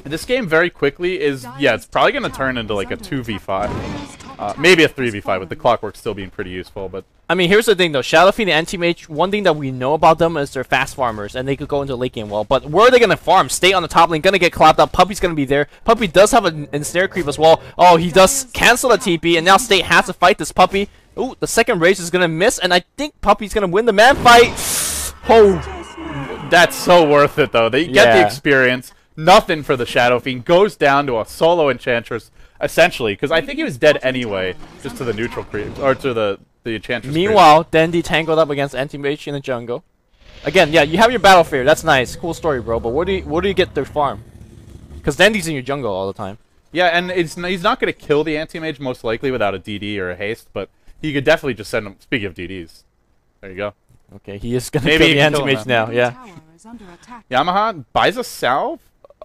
S1: This game very quickly is, yeah, it's probably going to turn into like a 2v5. Maybe a 3v5 with the clockwork still being pretty useful, but...
S2: I mean, here's the thing though, Shadow Fiend and Anti-Mage, one thing that we know about them is they're fast farmers, and they could go into late game well, but where are they going to farm? Stay on the top lane, going to get clapped up, Puppey's going to be there. Puppey does have an ensnare creep as well. Oh, he does cancel the TP, and now State has to fight this Puppey. Ooh, the second raise is going to miss, and I think Puppey's going to win the man fight. Oh,
S1: that's so worth it though. They get the experience. Nothing for the Shadow Fiend. Goes down to a solo Enchantress, essentially, because I think he was dead anyway, just to the neutral creep, or to the Enchantress.
S2: Meanwhile, Dendi tangled up against Anti-Mage in the jungle. Again, yeah, you have your battle fear. That's nice, cool story, bro. But where do you get their farm? Because Dendi's in your jungle all the time. Yeah, and he's not going to kill the Anti-Mage most likely without a DD or a haste, but he could definitely just send him. Speaking of DDs, there you go. Okay, he is going to kill the Anti-Mage now. Yeah.
S1: Yamaha buys a salve.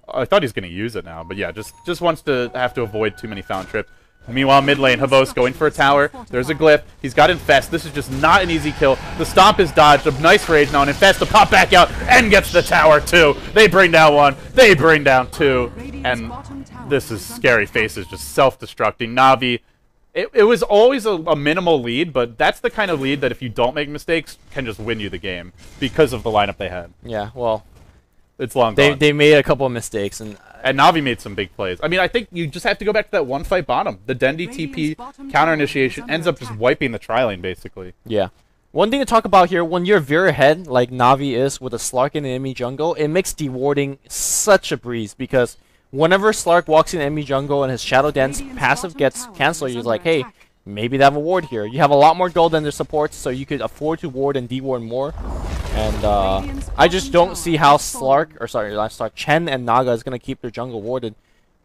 S1: I thought he's going to use it now, but yeah, just wants to have to avoid too many found trips. Meanwhile, mid lane, Havos going for a tower. There's a glyph. He's got Infest. This is just not an easy kill. The stomp is dodged. A nice rage now, and Infest to pop back out and gets the tower too. They bring down one. They bring down two. And this is ScaryFacezzz just self-destructing. Navi, it was always a minimal lead, but that's the kind of lead that if you don't make mistakes, can just win you the game because of the lineup they had.
S2: Yeah, well...
S1: It's long gone.
S2: They made a couple of mistakes, and
S1: Navi made some big plays. I mean, I think you just have to go back to that one fight bottom. The Dendi TP counter initiation ends up just wiping the tri-lane, basically.
S2: Yeah. One thing to talk about here, when you're very ahead, like Navi is, with a Slark in the enemy jungle, it makes dewarding such a breeze, because whenever Slark walks in enemy jungle and his Shadow Dance passive gets cancelled, you're like, hey, maybe they have a ward here. You have a lot more gold than their supports, so you could afford to ward and deward more. And I just don't see how Chen and Naga is going to keep their jungle warded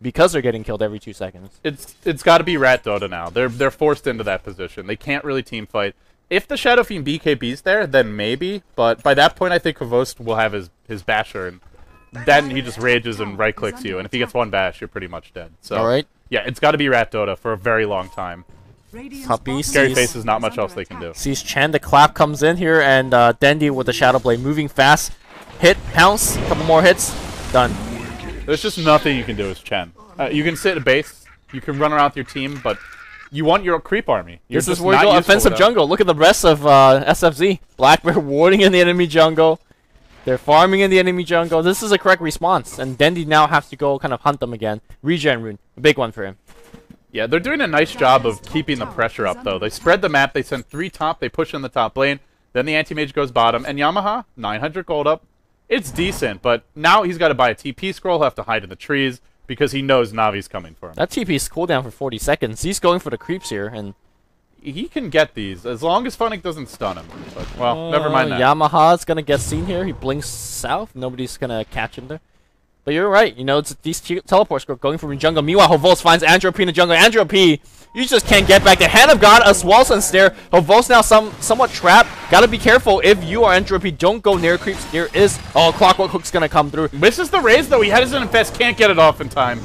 S2: because they're getting killed every 2 seconds.
S1: It's got to be Rat Dota now. They're forced into that position. They can't really team fight. If the Shadow Fiend BKB's there, then maybe. But by that point, I think Kavost will have his basher, and then he just rages and right clicks you. And if he gets one bash, you're pretty much dead. So
S2: all right.
S1: Yeah, it's got to be Rat Dota for a very long time.
S2: Puppey
S1: ScaryFacezzz, not much else they can do.
S2: Sees Chen, the clap comes in here, and Dendi with the Shadow Blade moving fast. Hit, pounce, couple more hits, done.
S1: There's just nothing you can do as Chen. You can sit at base, you can run around with your team, but you want your creep army.
S2: This is where you go offensive jungle. Look at the rest of SFZ. Black Bear warding in the enemy jungle. They're farming in the enemy jungle. This is a correct response, and Dendi now has to go kind of hunt them again. Regen rune, a big one for him.
S1: Yeah, they're doing a nice job of keeping the pressure up, though. They spread the map, they send 3 top, they push in the top lane, then the Anti-Mage goes bottom, and Yamaha, 900 gold up. It's decent, but now he's got to buy a TP scroll, he'll have to hide in the trees, because he knows Navi's coming for him.
S2: That TP's cooldown for 40 seconds. He's going for the creeps here, and...
S1: He can get these, as long as Funnik doesn't stun him. But, well, never mind that.
S2: Yamaha's going to get seen here. He blinks south. Nobody's going to catch him there. But you're right, you know, it's these teleports going from the jungle. Meanwhile, Hovos finds Andro P in the jungle. Andro P, you just can't get back. The Hand of God, a Swalson Snare. Hovos now somewhat trapped. Gotta be careful if you are Andro P. Don't go near creeps. There is... Oh, Clockwork Hook's gonna come through.
S1: Misses the raise, though. He had his Infest. Can't get it off in time.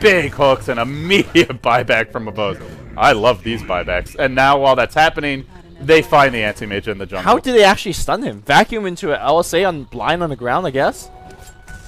S1: Big hooks and immediate buyback from Hovos. I love these buybacks. And now, while that's happening, they find the Anti-Mage in the jungle.
S2: How did they actually stun him? Vacuum into an LSA on blind on the ground, I guess?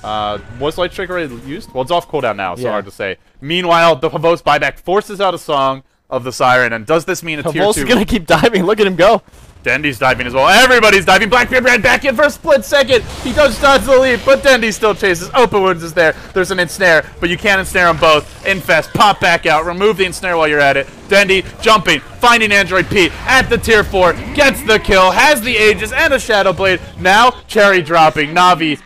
S1: Was Light Strike already used? Well, it's off cooldown now, so hard to say. Meanwhile, the Havos buyback forces out a song of the Siren, and does this mean a tier 2?
S2: Havos is gonna keep diving. Look at him go.
S1: Dendi's diving as well. Everybody's diving. Blackbeard ran back in for a split second. He does dodge the lead, but Dendi still chases. Open Wounds is there. There's an ensnare, but you can't ensnare them both. Infest, pop back out. Remove the ensnare while you're at it. Dendi jumping, finding Android P at the tier 4. Gets the kill, has the Aegis and a Shadow Blade. Now, cherry dropping. Navi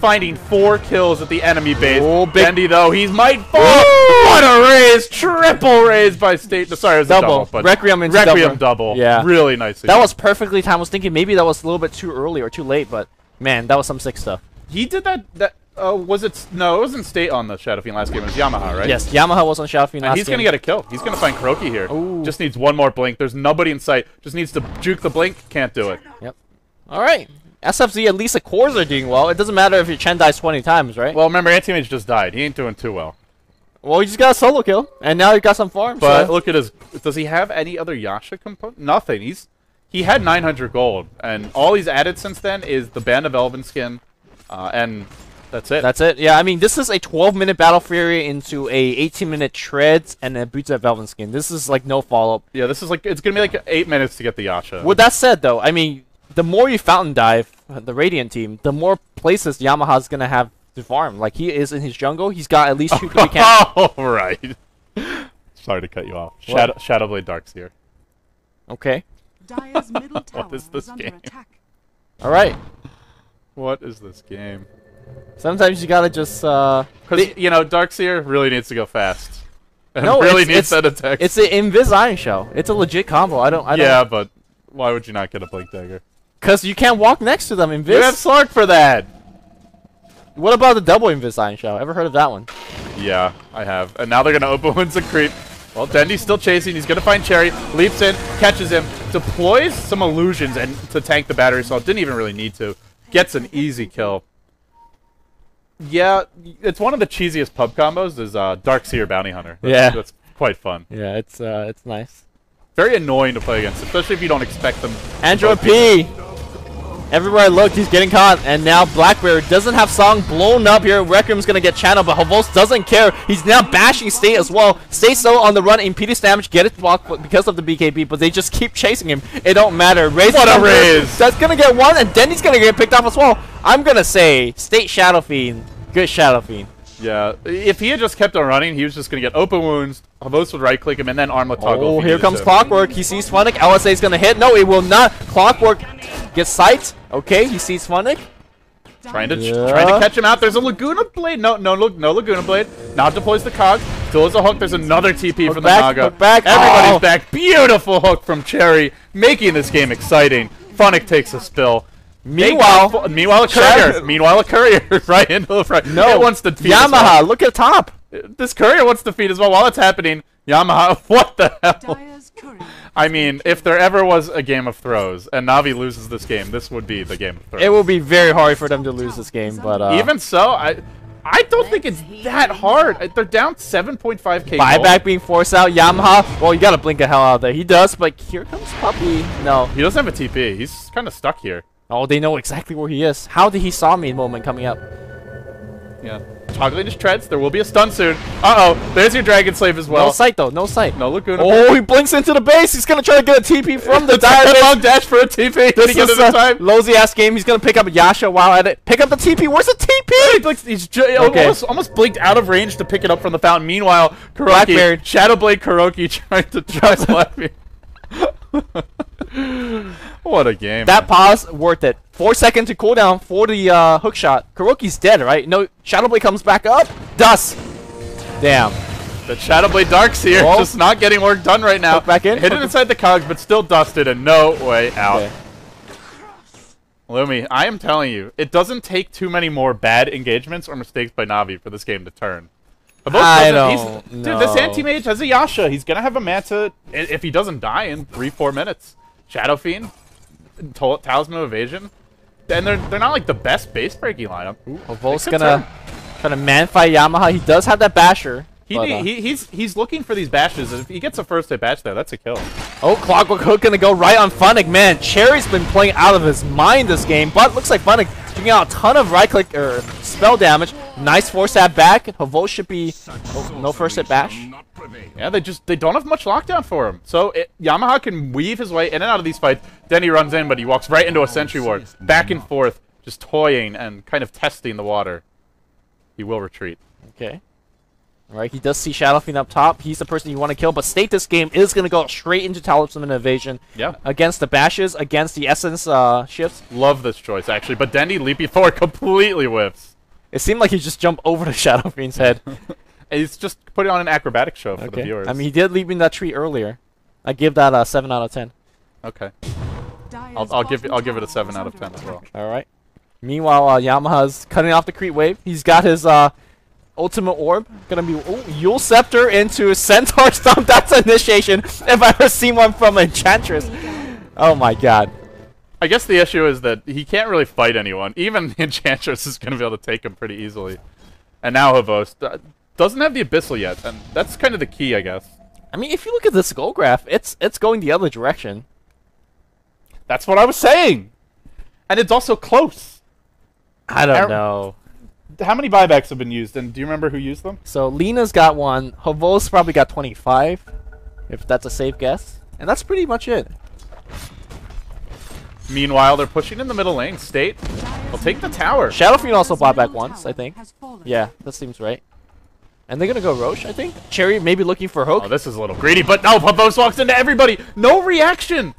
S1: finding 4 kills at the enemy base. Oh, Dendi, though, he might fall. What a raise! Triple raise by State. Sorry, it was
S2: double.
S1: A double, but
S2: Requiem
S1: double.
S2: Yeah.
S1: Really nicely.
S2: That was perfectly timed. I was thinking maybe that was a little bit too early or too late, but man, that was some sick stuff.
S1: He did that. Was it? No, it wasn't State on the Shadow Fiend last game. It was Yamaha, right?
S2: Yes, Yamaha was on Shadow Fiend last game.
S1: He's going to get a kill. He's going to find Kuroky here.
S2: Ooh.
S1: Just needs one more blink. There's nobody in sight. Just needs to juke the blink. Can't do it.
S2: Yep. All right. SFZ, at least the cores are doing well. It doesn't matter if your Chen dies 20 times, right?
S1: Well, remember, Anti-Mage just died. He ain't doing too well.
S2: Well, he just got a solo kill, and now he got some farm.
S1: But
S2: so.
S1: look at his. Does he have any other Yasha component? Nothing. He had 900 gold, and all he's added since then is the Band of Elven skin, and that's it.
S2: That's it. Yeah, I mean, this is a 12-minute Battle Fury into a 18-minute Treads and a Boots of Elven skin. This is like no follow-up.
S1: Yeah, this is like it's gonna be like 8 minutes to get the Yasha.
S2: With that said, though, I mean, the more you fountain dive the Radiant team, the more places Yamaha's gonna have to farm. Like he is in his jungle, he's got at least 2 3 camps.
S1: Oh right. Sorry to cut you off. Shadowblade Darkseer.
S2: Okay.
S3: Dire's middle tower
S1: What is this
S3: under
S1: game?
S3: attack.
S2: All right.
S1: What is this game?
S2: Sometimes you gotta just.
S1: Because you know, Darkseer really needs to go fast. And
S2: No,
S1: really
S2: it's-
S1: needs that attack.
S2: It's an Invis Iron Shell. It's a legit combo. I don't.
S1: Yeah, but why would you not get a Blink Dagger?
S2: Cause you can't walk next to them. Invis.
S1: You have Slark for that.
S2: What about the double Invis Iron Shell? Ever heard of that one?
S1: Yeah, I have. And now they're gonna open wounds and creep. Well, Dendi's still chasing. He's gonna find Cherry. Leaps in, catches him, deploys some illusions and to tank the battery assault. Didn't even really need to. Gets an easy kill. Yeah, it's one of the cheesiest pub combos. Is Darkseer Bounty Hunter. That's quite fun.
S2: Yeah, it's nice.
S1: Very annoying to play against, especially if you don't expect them.
S2: Android P. Everywhere I looked, he's getting caught, and now Blackbear doesn't have Song blown up here. Recrim's gonna get channeled, but Havos doesn't care. He's now bashing State as well. State so on the run, impedance damage, get it blocked because of the BKB, but they just keep chasing him. It don't matter. Raze
S1: What a Raze!
S2: That's gonna get one, and Denny's gonna get picked off as well. I'm gonna say State Shadow Fiend. Good Shadow Fiend.
S1: Yeah, if he had just kept on running, he was just gonna get open wounds. Havos would right-click him and then armlet toggle.
S2: Oh,
S1: if he
S2: here
S1: needed
S2: comes
S1: to.
S2: Clockwork. He sees Funnik. LSA is going to hit. No, it will not. Clockwork gets sight. Okay, he sees Funnik.
S1: Trying to catch him out. There's a Laguna Blade. No Laguna Blade. Now deploys the cog. Still has a hook. There's another TP
S2: Hook
S1: from
S2: back,
S1: the Naga.
S2: hook back.
S1: Everybody's
S2: Oh.
S1: back. Beautiful hook from Cherry, making this game exciting. Funnik takes a spill.
S2: Meanwhile,
S1: a courier right into the front.
S2: no.
S1: It wants to feed as
S2: Yamaha,
S1: well.
S2: look at top.
S1: This courier wants to feed as well. While it's happening, Yamaha, what the hell?
S3: Dire's courier.
S1: I mean, if there ever was a game of throws and Navi loses this game, this would be the game of throws.
S2: It will be very hard for them to lose this game, but
S1: Even so, I don't think it's that hard. They're down 7.5k.
S2: buyback being forced out. Yamaha, well, you got to blink the hell out there. He does, but here comes Puppey. No.
S1: He doesn't have a TP. He's kind of stuck here.
S2: Oh, they know exactly where he is. How did he saw me moment coming up?
S1: Yeah. Toggling his treads. There will be a stun soon. Uh-oh. There's your Dragon Slave as well.
S2: No sight, though. No sight.
S1: No Laguna.
S2: Oh, he blinks into the base. He's going to try to get a TP from the
S1: It's a
S2: dire base.
S1: long dash for a TP. Did he get it in time?
S2: Lousy ass game. He's gonna pick up Yasha while at it. Pick up the TP. Where's the TP?
S1: He's almost blinked out of range to pick it up from the fountain. Meanwhile,
S2: Blackbeard.
S1: Shadowblade Kuroky trying to drive Blackbeard. What a game.
S2: That pause worth it. 4 seconds to cooldown for the hook shot. Kuroky's dead, right? No, Shadowblade comes back up. Dust. Damn.
S1: The Shadowblade Darkseer
S2: Oh.
S1: just not getting work done right now.
S2: Hook back in.
S1: Hidden inside the cogs, but still dusted and no way out.
S2: Okay.
S1: Lumi, I am telling you, it doesn't take too many more bad engagements or mistakes by Navi for this game to turn.
S2: I don't
S1: Dude,
S2: know.
S1: this anti-mage has a Yasha. He's going to have a Manta if he doesn't die in 3-4 minutes. Shadow Fiend, Talisman of Evasion. And they're not like the best base breaking lineup.
S2: Vol's gonna try to man fight Yamaha. He does have that basher.
S1: He's looking for these bashes. If he gets a first hit bash there, that's a kill.
S2: Oh, Clockwork Hook gonna go right on Funnik. Man, Cherry's been playing out of his mind this game, but looks like Funnik doing out a ton of right click or spell damage. Nice force stab back. Havos should be no first hit bash.
S1: Yeah, they don't have much lockdown for him. So Yamaha can weave his way in and out of these fights. Then he runs in, but he walks right into a sentry ward. Back and forth, just toying and kind of testing the water. He will retreat.
S2: Okay. Alright, he does see Shadow Fiend up top. He's the person you want to kill, but State this game is going to go straight into Talisman Evasion.
S1: Yeah.
S2: Against the bashes, against the Essence shifts.
S1: Love this choice, actually. But Dendi leaping forward completely whiffs.
S2: It seemed like he just jumped over the Shadow Fiend's head.
S1: He's just putting on an acrobatic show for the
S2: Okay.
S1: viewers.
S2: I mean, he did leap in that tree earlier. I give that a 7 out of 10.
S1: Okay.
S3: Dire's
S1: I'll give
S3: bottom
S1: it a 7 out of
S3: tower
S1: 10
S3: is
S1: as well.
S3: under
S2: Alright. Meanwhile, Yamaha's cutting off the creep wave. He's got his ultimate orb. Gonna be Yule Scepter into Centaur Stomp. That's initiation if I ever seen one from Enchantress. Oh my god.
S1: I guess the issue is that he can't really fight anyone. Even the Enchantress is going to be able to take him pretty easily. And now Havos. doesn't have the Abyssal yet, and that's kind of the key, I guess.
S2: I mean, if you look at this goal graph, it's going the other direction.
S1: That's what I was saying! And it's also close.
S2: I don't know.
S1: How many buybacks have been used, and do you remember who used them?
S2: So Lena's got 1. Hovos probably got 25, if that's a safe guess. And that's pretty much it.
S1: Meanwhile, they're pushing in the middle lane. State will take the tower.
S2: Shadowfiend also bought back once, I think. Yeah, that seems right. And they're gonna go Roche, I think. Cherry maybe looking for Hook.
S1: Oh, this is a little greedy, but no, Hovos walks into everybody. No reaction.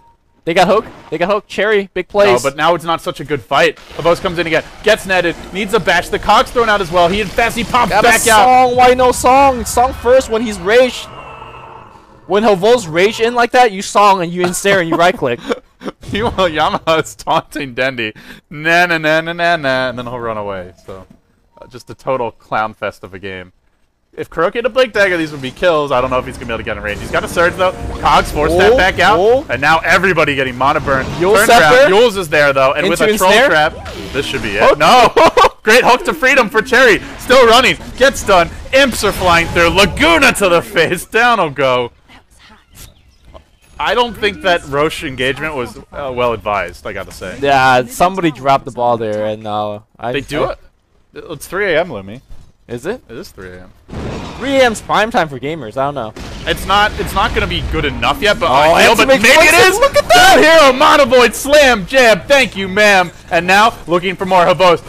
S2: They got Hook. They got Hook. Cherry, big plays.
S1: Oh, but now it's not such a good fight. Hovos comes in again, gets netted, needs a bash. The cog's thrown out as well. He pops
S2: got
S1: back
S2: a
S1: out.
S2: Song. Why no song? Song first when he's raged. When Hovos rage in like that, you song and you insert and you right click.
S1: Meanwhile, Yamaha is taunting Dendi. Na na na na na na, and then he'll run away. So, just a total clown fest of a game. If Kuroky had a Blink Dagger, these would be kills. I don't know if he's going to be able to get in range. He's got a Surge, though. Cogs forced that back out. And now everybody getting Mana Burn. Turn around. Yules is there, though. And with a Troll Trap, this should be it.
S2: Hook.
S1: No! Great hook to freedom for Cherry. Still running. Gets done. Imps are flying through. Laguna to the face. Down will go. I don't think that Roche engagement was well advised, I got to say.
S2: Yeah, somebody dropped the ball there, and
S1: They do it? It's 3 a.m., Lumi.
S2: Is it?
S1: It is 3 a.m.
S2: 3 a.m.'s prime time for gamers. I don't know.
S1: It's not going to be good enough yet, but
S2: but
S1: maybe it is.
S2: Look at that!
S1: Hero, Mono Void, Slam, Jab, thank you, ma'am. And now, looking for more Hovos.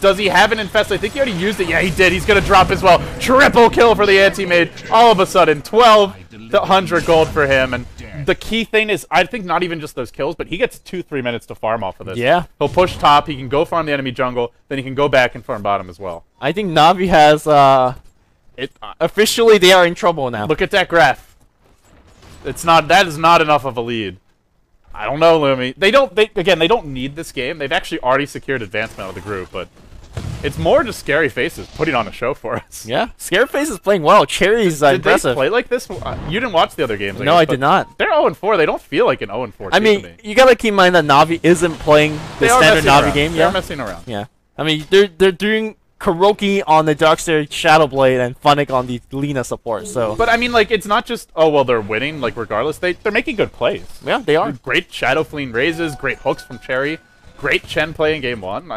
S1: Does he have an Infest? I think he already used it. Yeah, he did. He's going to drop as well. Triple kill for the anti-mage. All of a sudden, 1,200 gold for him. And the key thing is, I think not even just those kills, but he gets 2-3 minutes to farm off of this.
S2: Yeah.
S1: He'll push top. He can go farm the enemy jungle. Then he can go back and farm bottom as well.
S2: I think Navi has, officially they are in trouble now.
S1: Look at that graph. That is not enough of a lead. I don't know, Lumi. They don't need this game. They've actually already secured advancement of the group, but it's more just ScaryFacezzz putting on a show for us.
S2: Yeah, ScaryFacezzz is playing well. Cherry's
S1: Did
S2: impressive.
S1: they play like this? You didn't watch the other games,
S2: No, I did not.
S1: They're 0-4. They don't feel like an 0-4 team
S2: I
S1: to
S2: mean,
S1: me.
S2: you gotta keep in mind that Navi isn't playing the standard Navi game.
S1: They're
S2: Yeah,
S1: messing around.
S2: yeah. I mean, they're doing Kuroky on the Darkseer Shadowblade and Funnik on the Lina support. So,
S1: But I mean, like, it's not just, oh, well, they're winning, like, regardless. They're making good plays.
S2: yeah, they are.
S1: Great Shadow Fleeing raises, great hooks from Cherry, great Chen play in game 1.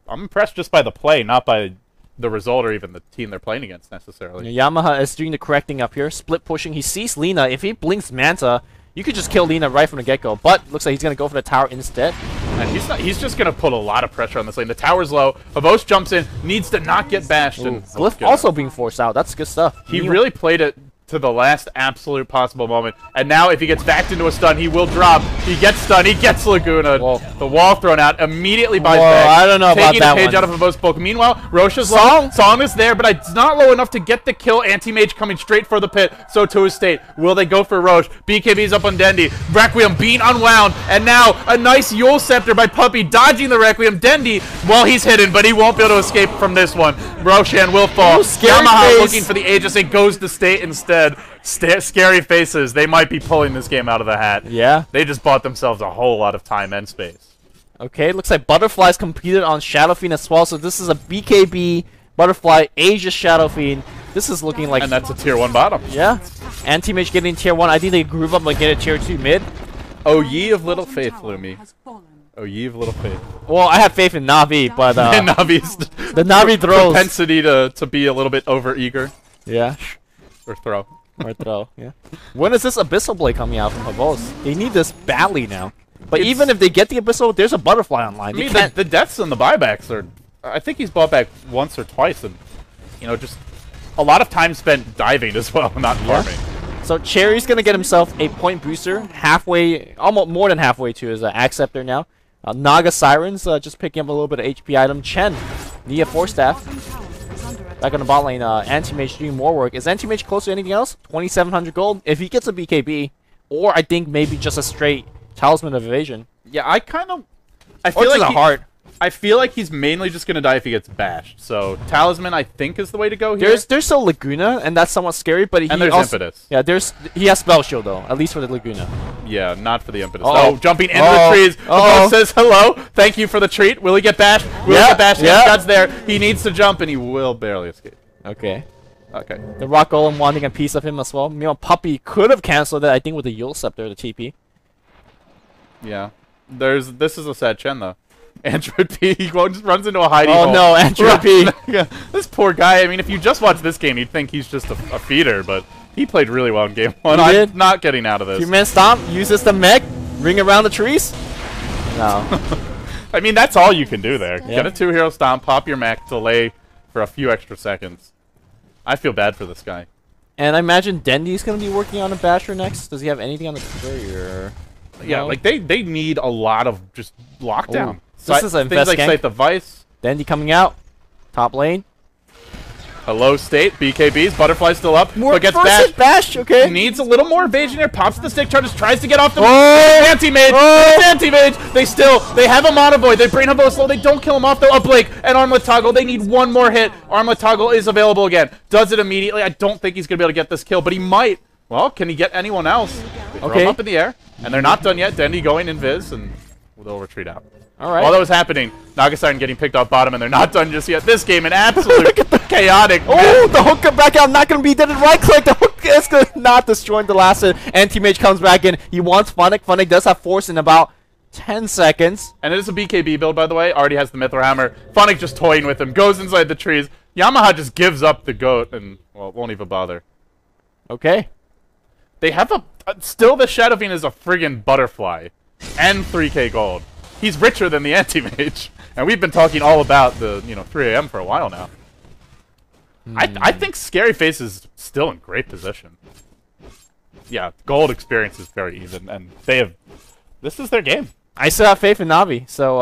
S1: I'm impressed just by the play, not by the result or even the team they're playing against necessarily.
S2: Yamaha is doing the correct thing up here. Split pushing. He sees Lina. If he blinks Manta, you could just kill Lina right from the get-go. But looks like he's gonna go for the tower instead.
S1: And he's just gonna put a lot of pressure on this lane. The tower's low. Havos jumps in, needs to not get bashed. And
S2: Glyph also being forced out. That's good stuff.
S1: He really played it to the last absolute possible moment. And now if he gets backed into a stun, he will drop. He gets stunned. He gets Laguna.
S2: Whoa.
S1: The wall thrown out. Immediately buys
S2: Whoa,
S1: back.
S2: I don't know about
S1: taking
S2: that
S1: a page
S2: one.
S1: out of Havos' book. Meanwhile, Roche's
S2: Song?
S1: low. Song is there, but it's not low enough to get the kill. Anti-Mage coming straight for the pit. So to his state. Will they go for Roche? BKB's up on Dendi. Requiem being unwound. And now a nice Yule Scepter by Puppey dodging the Requiem. Dendi, well, he's hidden, but he won't be able to escape from this one. Roshan will fall.
S2: Ooh,
S1: Yamaha
S2: ScaryFacezzz.
S1: looking for the Aegis. It goes to state instead. ScaryFacezzz, they might be pulling this game out of the hat.
S2: Yeah.
S1: They just bought themselves a whole lot of time and space.
S2: Okay, looks like Butterfly's competed on Shadowfiend as well. So this is a BKB, Butterfly, Aegis Shadowfiend. This is looking like...
S1: And that's a tier 1 bottom.
S2: Yeah. Anti-Mage getting tier 1. I think they groove up and get a tier 2 mid.
S1: Oh, ye of little faith, Lumi. Oh, ye of little faith.
S2: Well, I have faith in Navi, but
S1: And Navi's
S2: the Navi throws.
S1: propensity to be a little bit over-eager.
S2: Yeah.
S1: Or throw.
S2: Or throw, yeah. When is this Abyssal Blade coming out from Havos? They need this badly now. But even if they get the Abyssal, there's a Butterfly online.
S1: I mean, the deaths and the buybacks are... I think he's bought back once or twice, and, you know, just a lot of time spent diving as well, not farming.
S2: So Cherry's going to get himself a point booster, halfway, almost more than halfway to his Acceptor now. Naga Sirens just picking up a little bit of HP item. Chen, Nia 4-staff. Back on the bot lane, Anti-Mage doing more work. Is Anti-Mage close to anything else? 2,700 gold. If he gets a BKB, or I think maybe just a straight Talisman of Evasion.
S1: Yeah, I feel
S2: Or just a heart.
S1: I feel like he's mainly just going to die if he gets bashed. So, Talisman, I think, is the way to go here.
S2: There's still Laguna, and that's somewhat scary, but he
S1: there's
S2: also...
S1: Impetus.
S2: Yeah, he has Spell Shield, though, at least for the Laguna.
S1: Yeah, not for the Impetus.
S2: Uh-oh.
S1: Oh, jumping into
S2: Uh-oh.
S1: the trees.
S2: Uh-oh.
S1: Havos says hello. Thank you for the treat. Will he get bashed? Will he get bashed?
S2: Yeah.
S1: God's there. He needs to jump, and he will barely escape.
S2: Okay.
S1: Okay.
S2: The Rock Golem wanting a piece of him as well. Meanwhile, Puppey could have canceled it, I think, with the Yule Scepter, the TP.
S1: Yeah. This is a sad Chen, though. Android P, he just runs into a hiding hole.
S2: Oh no, Android P.
S1: Yeah, this poor guy, I mean, if you just watch this game, you'd think he's just a feeder, but he played really well in game 1.
S2: He
S1: I'm
S2: did.
S1: not getting out of this.
S2: 2-man stomp, uses the mech, ring around the trees. No.
S1: I mean, that's all you can do there.
S2: Yeah.
S1: Get a 2-hero stomp, pop your mech, delay for a few extra seconds. I feel bad for this guy.
S2: And I imagine Dendi's going to be working on a Basher next. Does he have anything on the trigger?
S1: Yeah,
S2: No?
S1: like they need a lot of just lockdown.
S2: Ooh. This is a
S1: things like
S2: gank.
S1: Sight the Vice.
S2: Dendi coming out. Top lane.
S1: Hello state, BKBs, Butterfly still up, but gets bashed.
S2: Bash, okay.
S1: Needs a little more evasion here. Pops the stick charges, tries to get off the
S2: Oh!
S1: anti-mage. Anti-mage. They have a mono void. They bring him both slow. They don't kill him off though. A Blake and Armlet Toggle. They need one more hit. Armlet Toggle is available again. Does it immediately. I don't think he's gonna be able to get this kill, but he might. Well, can he get anyone else? They throw him up in the air, and they're not done yet. Dendi going invis, and they'll retreat out.
S2: All right.
S1: While that was happening, Nagasiren getting picked off bottom, and they're not done just yet. This game, an absolute chaotic.
S2: Oh, the hook back out, not going to be dead. Right click, the hook is not destroying the last hit. Anti-Mage comes back in. He wants Funnik. Funnik does have Force in about 10 seconds.
S1: And it is a BKB build, by the way. Already has the Mithril Hammer. Funnik just toying with him. Goes inside the trees. Yamaha just gives up the goat and, well, won't even bother.
S2: Okay.
S1: They have a... still, the Shadow Fiend is a friggin' butterfly. And 3k gold. He's richer than the Anti-Mage. And we've been talking all about the, 3 AM for a while now. I think ScaryFacezzz is still in great position. Yeah, gold experience is very even, and they have... This is their game.
S2: I still have faith in Navi, so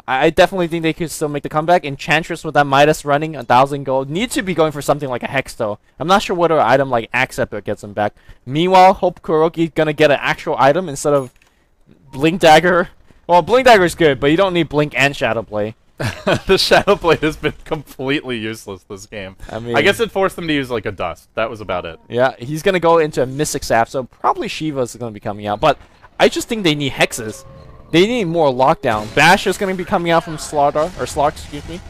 S2: I definitely think they could still make the comeback. Enchantress with that Midas running 1,000 gold. Need to be going for something like a Hex, though. I'm not sure what other item like Axe Scepter gets them back. Meanwhile, hope Kuroky's gonna get an actual item instead of Blink Dagger. Well, Blink Dagger is good, but you don't need Blink and Shadow Play.
S1: The Shadow Blade has been completely useless this game.
S2: I mean,
S1: I guess it forced them to use like a dust. That was about it.
S2: Yeah, he's gonna go into a Mystic Sap, so probably Shiva's gonna be coming out. But I just think they need hexes. They need more lockdown. Bash is gonna be coming out from Slaughter or Slog, excuse me.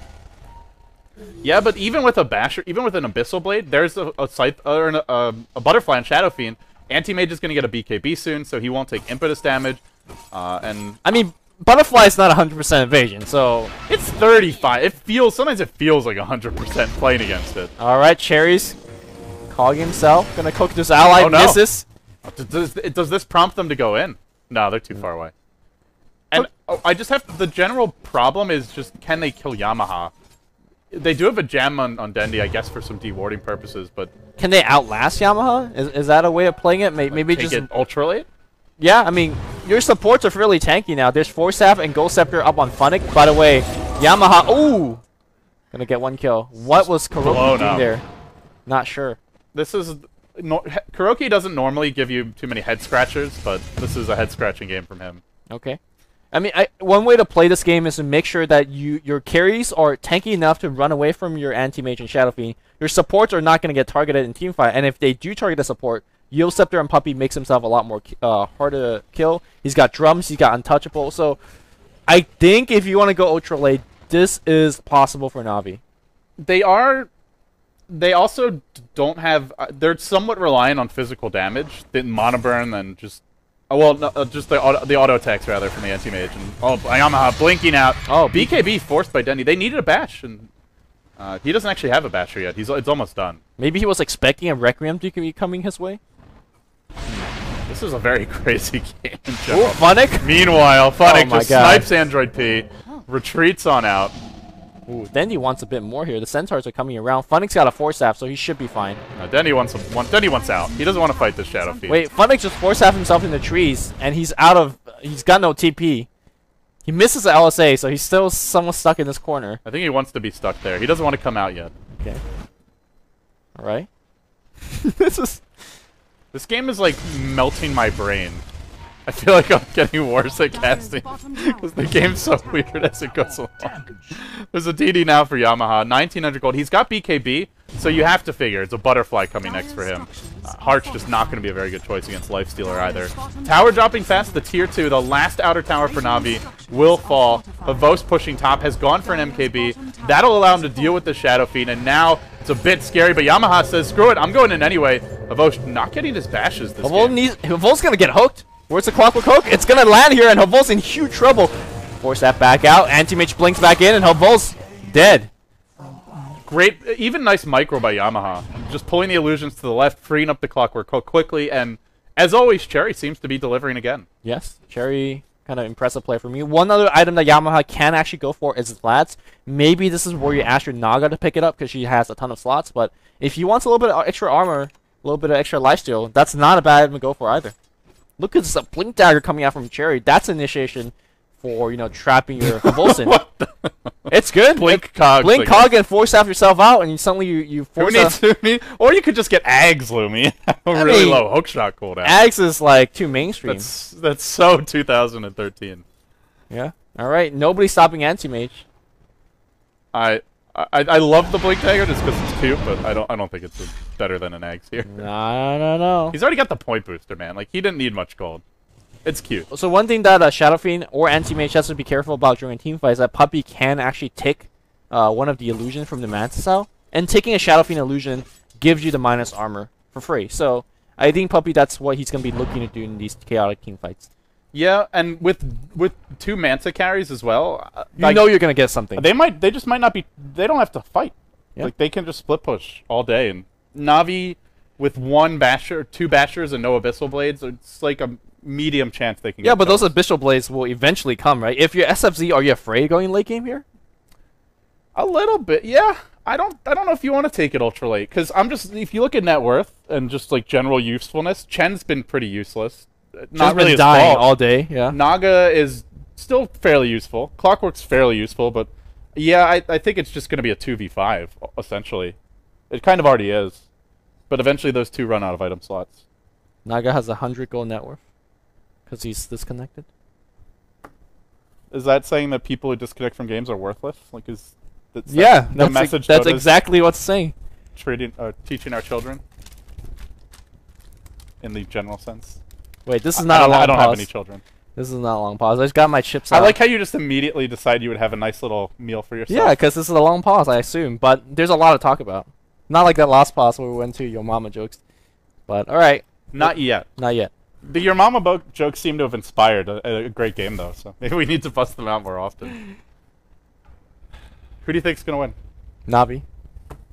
S1: Yeah, but even with a Basher, even with an Abyssal Blade, there's a Scythe or a Butterfly and Shadow Fiend. Anti-Mage is gonna get a BKB soon, so he won't take impetus damage. And
S2: I mean, Butterfly is not 100% evasion, so
S1: it's 35. It feels sometimes it feels like 100% playing against it.
S2: all right. Cherries calling himself, gonna cook this ally.
S1: Oh, no.
S2: Misses.
S1: Does this prompt them to go in? No, they're too far away. And I just have the general problem is just can they kill Yamaha? They do have a gem on Dendi, I guess, for some dewarding purposes, but
S2: Can they outlast Yamaha? Is that a way of playing it? Maybe
S1: take
S2: just
S1: it ultra late.
S2: yeah. I mean, your supports are fairly tanky now. There's Force Staff and Ghost Scepter up on Funnik. By the way, Yamaha. Ooh, gonna get one kill. What was Kuroky
S1: Blown
S2: doing
S1: up.
S2: there? Not sure.
S1: This is Kuroky doesn't normally give you too many head scratchers, but this is a head scratching game from him.
S2: Okay. I mean, one way to play this game is to make sure that your carries are tanky enough to run away from your Anti-Mage and Shadow Fiend. Your supports are not going to get targeted in teamfight, and if they do target a support, Yule Scepter and Puppey makes himself a lot more harder to kill. He's got drums, he's got untouchable, so I think if you want to go ultra late, this is possible for Navi.
S1: They also don't have... they're somewhat reliant on physical damage. The monoburn and just... well, no, just the auto attacks, rather, from the Anti-Mage. And, Yamaha blinking out.
S2: Oh,
S1: BKB forced by Dendi. They needed a bash, and he doesn't actually have a basher yet. It's almost done.
S2: Maybe he was expecting a Requiem to be coming his way?
S1: This is a very crazy game in
S2: Oh,
S1: general.
S2: Funnik!
S1: Meanwhile, Funnik
S2: my
S1: just
S2: God.
S1: snipes Android P, retreats on out.
S2: Ooh, Dendi wants a bit more here. The Centaurs are coming around. Funnik's got a Force Staff, so he should be fine.
S1: Dendi wants out. He doesn't want to fight this Shadow Fiend.
S2: Wait, Funnik just Force Staff himself in the trees, and he's got no TP. He misses the LSA, so he's still somewhat stuck in this corner.
S1: I think he wants to be stuck there. He doesn't want to come out yet.
S2: Okay. Alright.
S1: This game is like melting my brain. I feel like I'm getting worse at casting because the game's so weird as it goes along. There's a DD now for Yamaha, 1900 gold. He's got BKB, so you have to figure it's a Butterfly coming next for him. Heart's just not going to be a very good choice against Lifestealer either. Tower dropping fast, the tier 2, the last outer tower for Navi will fall. Havos pushing top has gone for an MKB. That'll allow him to deal with the Shadow Fiend, and now It's a bit scary, but Yamaha says, screw it, I'm going in anyway. Havosh not getting his bashes this game.
S2: Havo's gonna get hooked. Where's the clockwork hook? It's gonna land here, and Havo's in huge trouble. Force that back out. Anti-Mage blinks back in, and Havo's dead.
S1: Great, even nice micro by Yamaha. Just pulling the illusions to the left, freeing up the clockwork hook quickly, and as always, Cherry seems to be delivering again.
S2: Yes, Cherry, kind of impressive play for me. One other item that Yamaha can actually go for is slats. Maybe this is where you ask your Naga to pick it up because she has a ton of slots, but if you want a little bit of extra armor, a little bit of extra lifesteal, that's not a bad item to go for either. Look at this Blink Dagger coming out from Cherry. That's initiation for, you know, trapping your Convulsion. It's good.
S1: Blink Cog.
S2: Blink Cog and force out yourself out, and you suddenly you force out.
S1: Or you could just get Ags, Lumi. A really low hookshot cooldown.
S2: Ags is like too mainstream.
S1: That's so 2013.
S2: Yeah. All right. Nobody's stopping Anti-Mage.
S1: I love the Blink Dagger just because it's cute, but I don't think it's better than an Ags here.
S2: No.
S1: He's already got the point booster, man. Like, he didn't need much gold. It's cute.
S2: So one thing that Shadow Fiend or Anti-Mage has to be careful about during team fights is that Puppey can actually take one of the illusions from the Mantis out, and taking a Shadow Fiend illusion gives you the minus armor for free. So I think Puppey, that's what he's going to be looking to do in these chaotic team fights.
S1: Yeah, and with 2 Manta carries as well,
S2: you know you're going to get something.
S1: They just might not be. They don't have to fight.
S2: Yeah.
S1: Like, they can just split push all day. And Navi with 1 Basher, 2 Bashers, and no Abyssal Blades, it's like a medium chance they can.
S2: Yeah,
S1: get
S2: but
S1: kills.
S2: those Abyssal Blades will eventually come, right? If you're SFZ, are you afraid going late game here?
S1: A little bit, yeah. I don't know if you want to take it ultra late, because if you look at net worth and just like general usefulness, Chen's been pretty useless. Not really
S2: dying all day. Yeah.
S1: Naga is still fairly useful. Clockwork's fairly useful, but yeah, I think it's just going to be a 2v5 essentially. It kind of already is, but eventually those 2 run out of item slots.
S2: Naga has 100 gold net worth because he's disconnected.
S1: Is that saying that people who disconnect from games are worthless? Like, that's
S2: the
S1: message?
S2: That's exactly what's saying.
S1: Teaching our children in the general sense.
S2: Wait, this is not a long pause.
S1: I don't have any children.
S2: This is not a long pause. I just got my chips out.
S1: I like how you just immediately decide you would have a nice little meal for yourself.
S2: Yeah, because this is a long pause, I assume. But there's a lot to talk about. Not like that last pause where we went to Your Mama jokes. But, alright.
S1: Not yet.
S2: Not yet.
S1: The Your Mama jokes seem to have inspired a great game, though. So maybe we need to bust them out more often. Who do you think's going to win?
S2: Navi.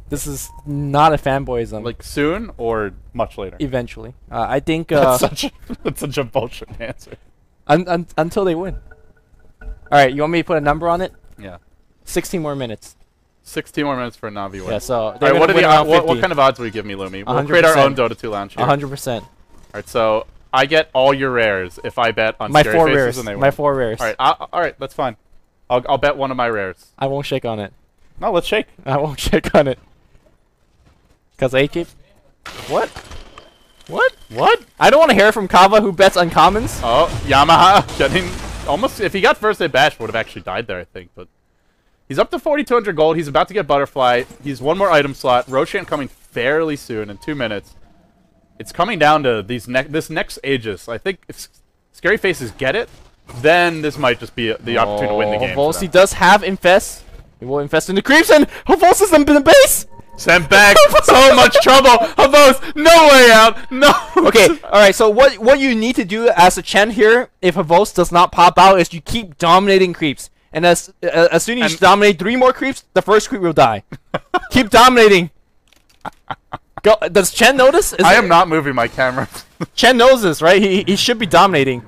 S2: This is not a fanboyism.
S1: Like, soon or much later?
S2: Eventually. I think...
S1: that's such a bullshit answer.
S2: Until they win. Alright, you want me to put a number on it?
S1: Yeah. 16
S2: more minutes.
S1: 16 more minutes for a Navi win.
S2: Yeah, so...
S1: Alright, what kind of odds will you give me, Lumi? We'll create our own Dota2 lounge here.
S2: 100%.
S1: Alright, so I get all your rares if I bet on
S2: my
S1: Scary
S2: 4
S1: Faces
S2: rares.
S1: and they win.
S2: My 4 rares.
S1: Alright, that's fine. I'll bet one of my rares.
S2: I won't shake on it.
S1: No, let's shake.
S2: I won't shake on it. Because I keep... What? What? I don't want to hear from Kawa who bets uncommons.
S1: Oh, Yamaha getting almost... If he got first hit bash, would have actually died there, I think. But he's up to 4,200 gold. He's about to get Butterfly. He's 1 more item slot. Roshan coming fairly soon in 2 minutes. It's coming down to this next Aegis. I think if ScaryFacezzz get it, then this might just be the opportunity to win the game.
S2: Volsi does have Infest. He will infest into creeps, and Havos is in the base!
S1: Sent back. So much trouble. Havos, no way out. No.
S2: Okay, alright, so what you need to do as a Chen here, if Havos does not pop out, is you keep dominating creeps. And as soon as you dominate 3 more creeps, the first creep will die. Keep dominating. Go. Does Chen notice?
S1: I am not moving my camera.
S2: Chen knows this, right? He should be dominating.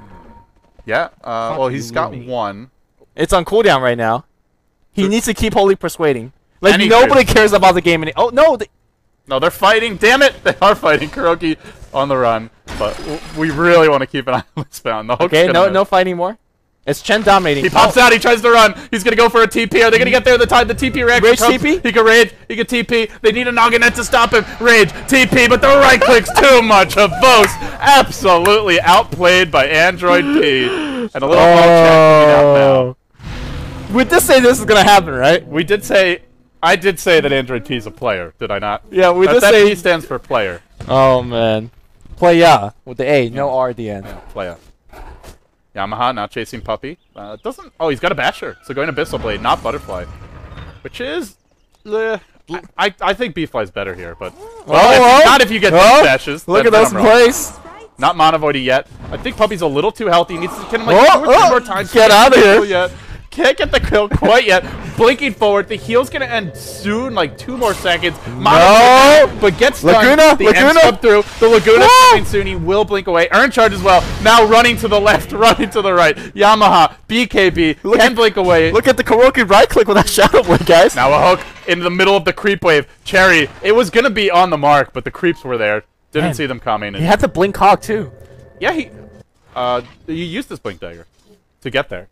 S1: Yeah. Well, he's got 1.
S2: It's on cooldown right now. He needs to keep holy persuading. Like,
S1: Any
S2: nobody cares about the game. Oh, no.
S1: No, they're fighting. Damn it. They are fighting. Kuroky on the run. But we really want to keep an eye on this bound.
S2: Okay, no fighting more. It's Chen dominating.
S1: He pops out. He tries to run. He's going to go for a TP. Are they going to get there the time the TP reaction
S2: Rage
S1: comes?
S2: TP?
S1: He can rage. He can TP. They need a Naganet to stop him. Rage. TP. But the right click's too much. Havos absolutely outplayed by Android P. And a little check coming out now.
S2: We did say this is going to happen, right?
S1: We did say... I did say that Android P is a player, did I not?
S2: Yeah, we did say...
S1: That P stands for player.
S2: Oh, man. Playa with the A, no R at the end.
S1: Yeah, playa. Yamaha now chasing Puppey. Doesn't... Oh, he's got a Basher. So going to Abyssal Blade, not Butterfly. Which is... a I think B-Fly's better here, but not if you get those dashes.
S2: Look at those plays.
S1: Not mono voiding yet. I think Puppey's a little too healthy. He needs to kill him like 2 or 3 more times.
S2: Get out of here.
S1: Yet. Can't get the kill quite yet. Blinking forward. The heal's going to end soon, like 2 more seconds.
S2: No!
S1: But gets stunned.
S2: Laguna!
S1: The M's come through. The Laguna's coming soon. He will blink away. Earn charge as well. Now running to the left, running to the right. Yamaha, BKB, can blink away.
S2: Look at the Kuroky right click with that shadow blink, guys.
S1: Now a hook in the middle of the creep wave. Cherry, it was going to be on the mark, but the creeps were there. Didn't see them coming.
S2: He had the blink hog too.
S1: Yeah, he used his blink dagger to get there.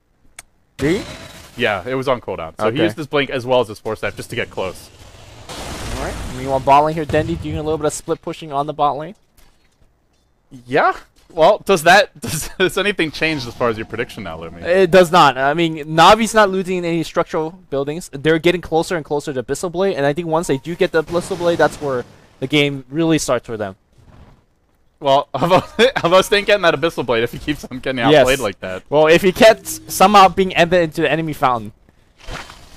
S2: Did he?
S1: Yeah, it was on cooldown. So he used his blink as well as his force staff just to get close.
S2: Alright. Meanwhile, bot lane here, Dendi doing a little bit of split pushing on the bot lane.
S1: Yeah. Well, does anything change as far as your prediction now, Lumi?
S2: It does not. I mean, Navi's not losing any structural buildings. They're getting closer and closer to Abyssal Blade, and I think once they do get the Abyssal Blade, that's where the game really starts for them.
S1: Well, Havos ain't getting that Abyssal Blade if he keeps on getting outplayed like that.
S2: Well, if he gets somehow being embedded into the enemy fountain.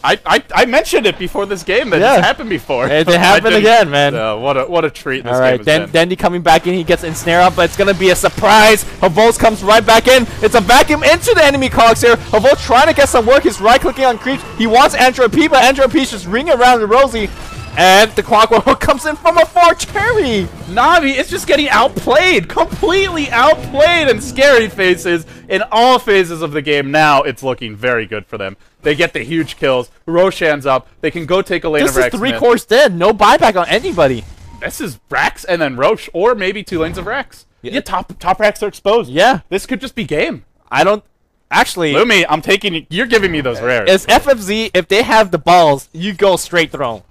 S1: I mentioned it before this game that it's happened before.
S2: It happened again, man.
S1: What a treat this game has been.
S2: Dendi coming back in, he gets ensnared up, but it's gonna be a surprise. Havos comes right back in. It's a vacuum into the enemy cogs here. Havos trying to get some work. He's right clicking on creeps. He wants Android P, but Android P's just ringing around the Rosie. And the Clockwork Hook comes in from afar. Cherry!
S1: Navi is just getting outplayed. Completely outplayed. And ScaryFacezzz in all phases of the game. Now it's looking very good for them. They get the huge kills. Roshan's up. They can go take a lane of Rex.
S2: This is 3 cores dead. No buyback on anybody.
S1: This is Rex and then Roche. Or maybe 2 lanes of Rex. Yeah, top Rex are exposed.
S2: Yeah.
S1: This could just be game.
S2: I don't... Actually...
S1: Lumi, I'm taking... You're giving me those rares.
S2: As FFZ, if they have the balls, you go straight throne.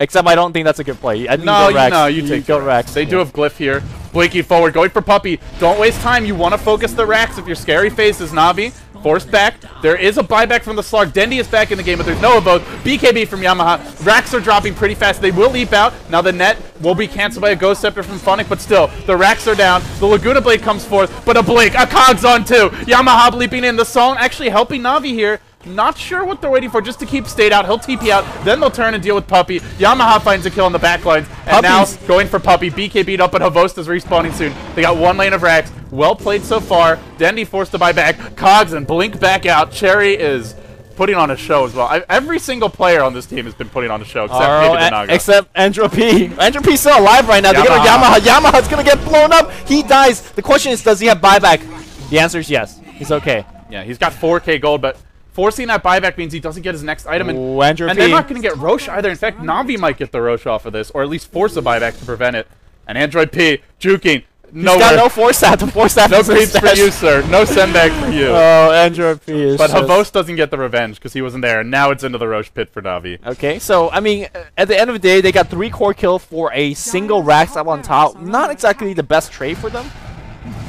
S2: Except I don't think that's a good play. I think
S1: you take
S2: Rex.
S1: They do have Glyph here. Blinking forward, going for Puppey. Don't waste time. You want to focus the racks if your ScaryFacezzz, Navi. Forced back. There is a buyback from the Slug. Dendi is back in the game, but there's no of both. BKB from Yamaha. Racks are dropping pretty fast. They will leap out. Now the net will be canceled by a Ghost Scepter from Funnik, but still, the racks are down. The Laguna Blade comes forth, but a blink. A Cog's on too. Yamaha leaping in. The song actually helping Navi here. Not sure what they're waiting for, just to keep State out. He'll TP out, then they'll turn and deal with Puppey. Yamaha finds a kill on the backlines, and now going for Puppey. BK beat up, but Havosta's respawning soon. They got 1 lane of racks. Well played so far. Dendi forced to buy back. Cogs and blink back out. Cherry is putting on a show as well. Every single player on this team has been putting on a show, except maybe the Naga.
S2: Except Andrew P. Andrew P's still alive right now. They got Yamaha. Yamaha's gonna get blown up. He dies. The question is, does he have buyback? The answer is yes. He's okay.
S1: Yeah, he's got 4K gold, but forcing that buyback means he doesn't get his next item, and
S2: they're
S1: not going to get Roche either. In fact, Navi might get the Roche off of this, or at least force a buyback to prevent it. And Android P, juking.
S2: He's got no force staff. The force staff
S1: no creeps for you, sir. No send back for you.
S2: Oh, Android P is
S1: But Havos doesn't get the revenge because he wasn't there, and now it's into the Roche pit for Navi.
S2: Okay, so, I mean, at the end of the day, they got 3 core kill for a single Rax up on top. Not exactly the best trade for them.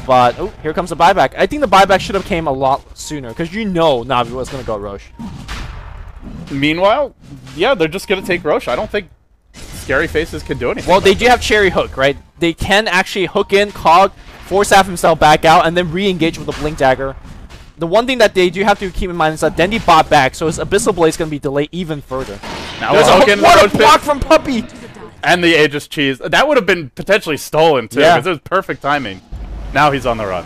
S2: But, oh, here comes the buyback. I think the buyback should have came a lot sooner, because you know Navi was going to go Roche.
S1: Meanwhile, yeah, they're just going to take Roche. I don't think ScaryFacezzz can do anything.
S2: Well, they do have Cherry Hook, right? They can actually hook in, Cog, force half himself back out, and then re-engage with a Blink Dagger. The one thing that they do have to keep in mind is that Dendi bought back, so his Abyssal Blade is going to be delayed even further.
S1: Now there's a
S2: block from Puppey!
S1: And the Aegis Cheese. That would have been potentially stolen, too, because it was perfect timing. Now he's on the run.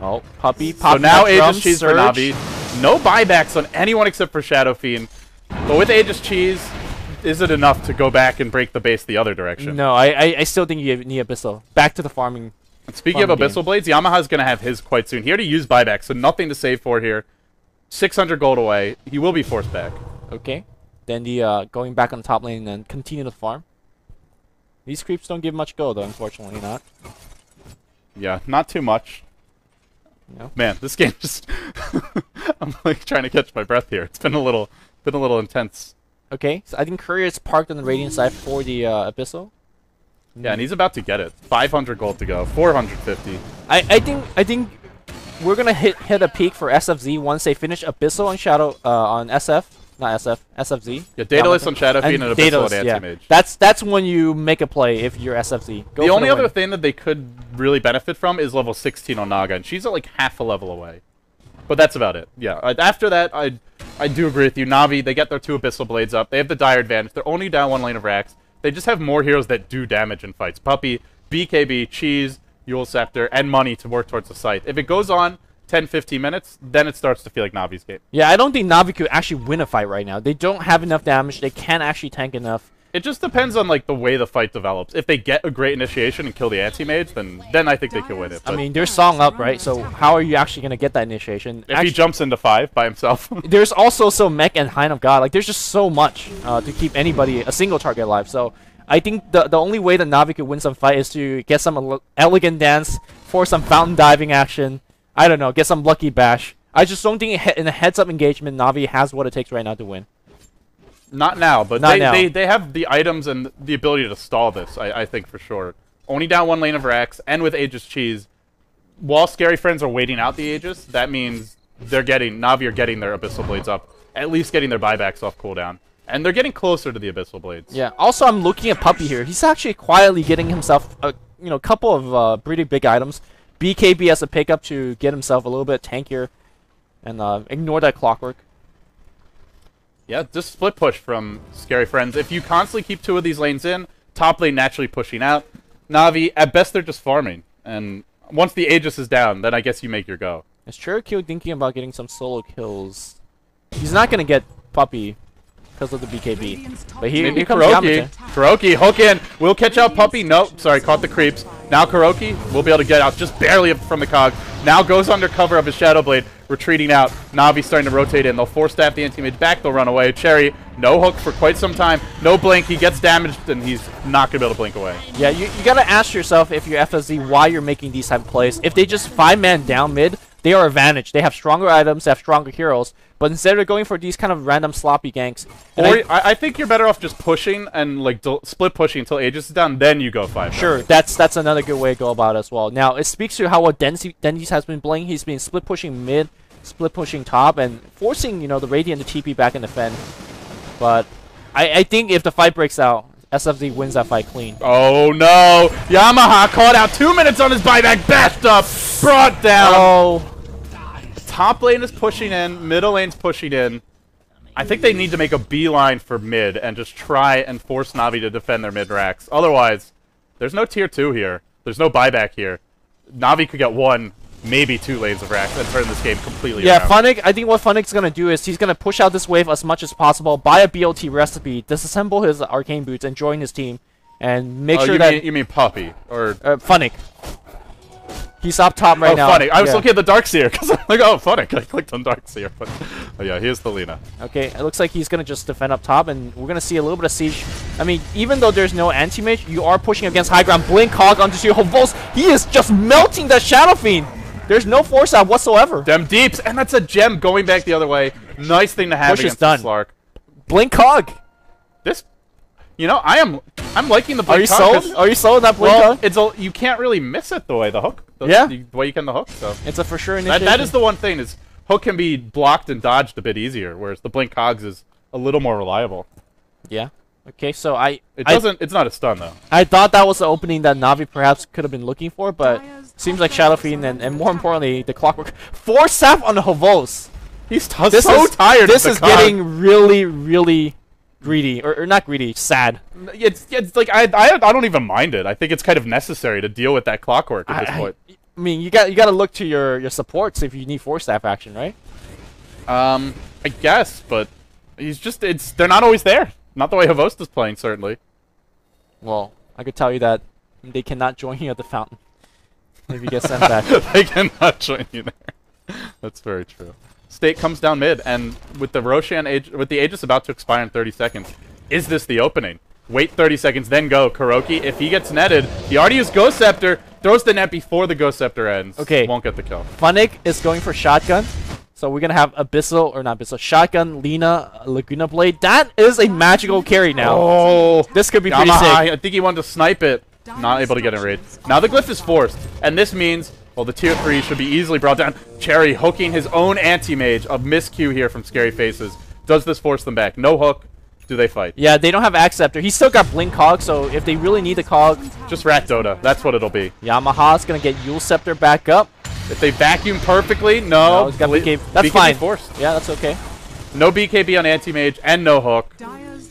S2: Oh, Puppey.
S1: So now Aegis Cheese for Navi. No buybacks on anyone except for Shadow Fiend. But with Aegis Cheese, is it enough to go back and break the base the other direction?
S2: No, I still think you need Abyssal. Back to the farming.
S1: And speaking of Abyssal Blades, Yamaha's going to have his quite soon. He already used buybacks, so nothing to save for here. 600 gold away. He will be forced back.
S2: Okay. Dendi going back on the top lane and continue to farm. These creeps don't give much gold, though, unfortunately not.
S1: Yeah, not too much.
S2: No.
S1: Man, this game just... I'm like trying to catch my breath here. It's been a little intense.
S2: Okay, so I think Courier is parked on the Radiant side for the Abyssal.
S1: Yeah, and he's about to get it. 500 gold to go. 450.
S2: I think we're gonna hit a peak for SFZ once they finish Abyssal on Shadow on SF. Not SF, SFZ.
S1: Yeah, Daedalus on Shadow Fiend and Abyssal on Anti-Mage.
S2: That's when you make a play if you're SFZ.
S1: The only other thing that they could really benefit from is level 16 on Naga, and she's at like half a level away. But that's about it. Yeah. After that, I do agree with you. Navi, they get their 2 Abyssal Blades up. They have the dire advantage. They're only down 1 lane of racks. They just have more heroes that do damage in fights. Puppey, BKB, Cheese, Yule Scepter, and money to work towards the scythe. If it goes on 10-15 minutes, then it starts to feel like Navi's game.
S2: Yeah, I don't think Navi could actually win a fight right now. They don't have enough damage. They can't actually tank enough.
S1: It just depends on like the way the fight develops. If they get a great initiation and kill the anti-mage, then I think they can win it. But
S2: I mean, they're song up, right? So how are you actually going to get that initiation?
S1: if he jumps into 5 by himself.
S2: There's also Mech and Hein of God. Like, there's just so much to keep anybody, a single target alive. So I think the only way that Navi could win some fight is to get some elegant dance, force some fountain diving action. I don't know, get some lucky bash. I just don't think in a heads-up engagement, Navi has what it takes right now to win.
S1: Not now, but
S2: Not now.
S1: they have the items and the ability to stall this, I think for sure. Only down 1 lane of racks, and with Aegis Cheese, while Scary Friends are waiting out the Aegis, that means Navi are getting their Abyssal Blades up, at least getting their buybacks off cooldown. And they're getting closer to the Abyssal Blades.
S2: Yeah, also I'm looking at Puppey here. He's actually quietly getting himself a couple of pretty big items. BKB as a pickup to get himself a little bit tankier and ignore that clockwork.
S1: Yeah, just split push from Scary Friends. If you constantly keep 2 of these lanes in, top lane naturally pushing out. Navi, at best, they're just farming. And once the Aegis is down, then I guess you make your go.
S2: Is Cherokee thinking about getting some solo kills? He's not going to get Puppey because of the BKB. But here comes
S1: Kuroky. Kuroky, hook in. We'll catch out Puppey. Nope, sorry, caught the creeps. Now Kuroky will be able to get out just barely from the cog. Now goes under cover of his Shadow Blade, retreating out. Navi starting to rotate in. They'll force staff the anti-mage back. They'll run away. Cherry, no hook for quite some time. No blink. He gets damaged, and he's not going to be able to blink away.
S2: Yeah, you got to ask yourself, if you're FSZ, why you're making these type of plays. If they just 5-man down mid, they are advantaged. They have stronger items, they have stronger heroes. But instead of going for these kind of random sloppy ganks...
S1: Or I think you're better off just pushing and like split pushing until Aegis is down, then you go 5.
S2: Sure, that's another good way to go about it as well. Now, it speaks to how well Dendi's has been playing. He's been split pushing mid, split pushing top, and forcing, the Radiant to TP back in the Fen. But I think if the fight breaks out, SFZ wins that fight clean.
S1: Oh no! Yamaha caught out 2 minutes on his buyback, bashed up, brought down.
S2: Oh.
S1: Top lane is pushing in, middle lane's pushing in. I think they need to make a beeline for mid and just try and force Navi to defend their mid racks. Otherwise, there's no tier 2 here. There's no buyback here. Navi could get 1, maybe 2 lanes of racks and turn this game completely around.
S2: Funnik, I think what Funnik's going to do is he's going to push out this wave as much as possible, buy a BLT recipe, disassemble his arcane boots, and join his team, and make sure that...
S1: You mean Puppey? Or...
S2: Funnik. He's up top right now.
S1: Oh, Funnik. I was looking at the Darkseer, because I'm like, oh, Funnik. I clicked on Darkseer, but... Oh, yeah, here's the Lina.
S2: Okay, it looks like he's going to just defend up top, and we're going to see a little bit of siege. I mean, even though there's no anti-mage, you are pushing against high ground. Blink Hog onto your Hovos. He is just melting that Shadow Fiend. There's no force out whatsoever.
S1: Dem deeps, and that's a gem going back the other way. Nice thing to have
S2: Push
S1: against
S2: is done.
S1: Slark.
S2: Blink Hog.
S1: This... I'm liking the Blink
S2: Hog. Are you sold? Are you sold that Blink Hog?
S1: It's you can't really miss it the way the hook. The way you can the hook. So
S2: it's a for sure initiation.
S1: That is the one thing is hook can be blocked and dodged a bit easier, whereas the Blink Hogs is a little more reliable.
S2: Yeah. Okay, so
S1: it's not a stun though.
S2: I thought that was the opening that Navi perhaps could have been looking for, but seems like Shadow Fiend and more importantly the Clockwork. 4 sap on the Hovos.
S1: He's so tired.
S2: This is getting really greedy, or not greedy, sad.
S1: It's like I don't even mind it. I think it's kind of necessary to deal with that Clockwork at this point.
S2: I mean, you got to look to your supports if you need 4 staff action, right?
S1: I guess, but they're not always there. Not the way Havost is playing, certainly.
S2: Well, I could tell you that they cannot join you at the fountain if you get sent back.
S1: They cannot join you there. That's very true. State comes down mid, and with the Roshan with the Aegis about to expire in 30 seconds, is this the opening? Wait 30 seconds, then go. Kuroky, if he gets netted, he already used Ghost Scepter, throws the net before the Ghost Scepter ends.
S2: Okay.
S1: Won't get the kill.
S2: Funnik is going for Shotgun. So we're going to have Abyssal, or not Abyssal, Shotgun, Lina, Laguna Blade. That is a magical carry now.
S1: Oh.
S2: This could be pretty sick.
S1: I think he wanted to snipe it. Not able to get in raid. Now the Glyph is forced, and this means... Well, the tier 3 should be easily brought down. Cherry hooking his own anti-mage. A miscue here from ScaryFacezzz. Does this force them back? No hook. Do they fight?
S2: Yeah, they don't have Axe Scepter. He's still got Blink Cog, so if they really need the Cog...
S1: Just Rat Dota. That's what it'll be.
S2: Yamaha's going to get Yule Scepter back up.
S1: If they vacuum perfectly,
S2: No,
S1: no.
S2: he's got BKB. That's
S1: BKB
S2: fine.
S1: forced.
S2: Yeah, that's okay.
S1: No BKB on anti-mage and no hook.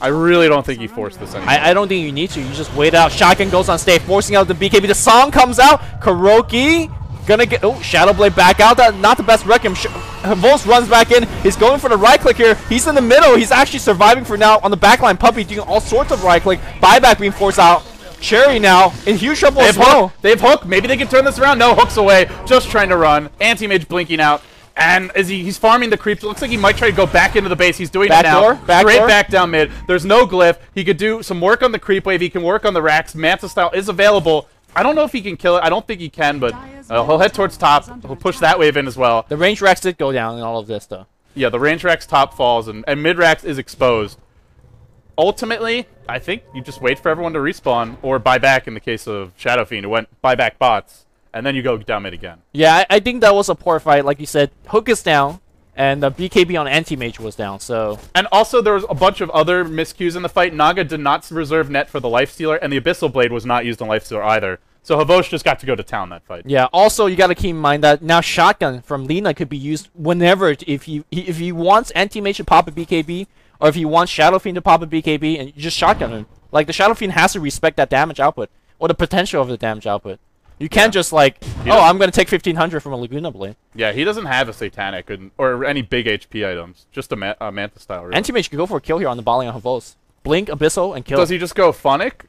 S1: I really don't think he forced this anymore.
S2: I don't think you need to. You just wait out. Shotgun goes on stage, forcing out the BKB. The song comes out. Kuroky gonna get... Oh, Shadow Blade back out. That not the best Requiem. Volz runs back in. He's going for the right click here. He's in the middle. He's actually surviving for now on the backline. Puppey doing all sorts of right click. Buyback being forced out. Cherry now in huge trouble as well.
S1: They have hook. Maybe they can turn this around. No, hook's away. Just trying to run. Anti-mage blinking out. And as he's farming the creeps, it looks like he might try to go back into the base. He's doing it now. Straight back down mid. There's no glyph. He could do some work on the creep wave. He can work on the racks. Manta style is available. I don't know if he can kill it. I don't think he can, but he'll head towards top. He'll push that wave in as well.
S2: The range racks did go down in all of this, though.
S1: Yeah, the range racks top falls, and mid racks is exposed. Ultimately, I think you just wait for everyone to respawn, or buy back in the case of Shadow Fiend, who went buy back bots, and then you go down mid again.
S2: Yeah, I think that was a poor fight. Like you said, hook is down, and the BKB on anti-mage was down, so...
S1: And also, there was a bunch of other miscues in the fight. Naga did not reserve net for the Lifestealer, and the Abyssal Blade was not used on Lifestealer either. So Havosh just got to go to town that fight.
S2: Yeah, also, you got to keep in mind that now Shotgun from Lina could be used whenever, if he wants anti-mage to pop a BKB, or if he wants Shadow Fiend to pop a BKB, and you just Shotgun him. Like, the Shadow Fiend has to respect that damage output, or the potential of the damage output. You can't just like, oh, I'm going to take 1500 from a Laguna Blade.
S1: Yeah, he doesn't have a Satanic or any big HP items. Just a Manta style, really.
S2: Anti-Mage could go for a kill here on the Bali on Havos. Blink, Abyssal, and kill.
S1: Does he just go Funnik?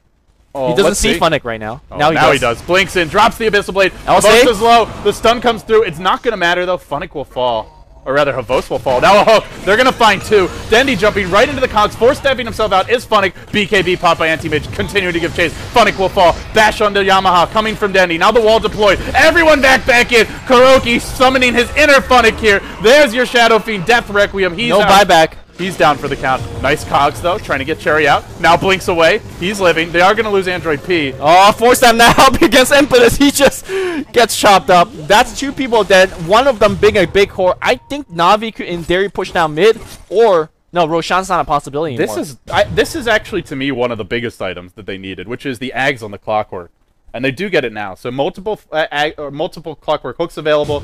S1: Oh,
S2: he doesn't see Funnik right now.
S1: Oh,
S2: now
S1: he does. Blinks in, drops the Abyssal Blade.
S2: LC?
S1: Havos is low. The stun comes through. It's not going to matter, though. Funnik will fall. Or rather, Havos will fall. Now a hook. They're going to find two. Dendi jumping right into the cogs, force-stepping himself out is Funnik. BKB popped by Anti-Mage, continuing to give chase. Funnik will fall. Bash onto Yamaha, coming from Dendi. Now the wall deployed. Everyone back in. Kuroky summoning his inner Funnik here. There's your Shadow Fiend, Death Requiem. He's
S2: no
S1: out.
S2: buyback.
S1: He's down for the count. Nice cogs, though, trying to get Cherry out. Now blinks away. He's living. They are going to lose Android P.
S2: Oh, force them now up against Impetus. He just gets chopped up. That's two people dead. One of them being a big core. I think Navi could, in theory, push down mid. Or, no, Roshan's not a possibility anymore.
S1: This is actually, to me, one of the biggest items that they needed, which is the Ags on the Clockwork. And they do get it now. So multiple Clockwork hooks available.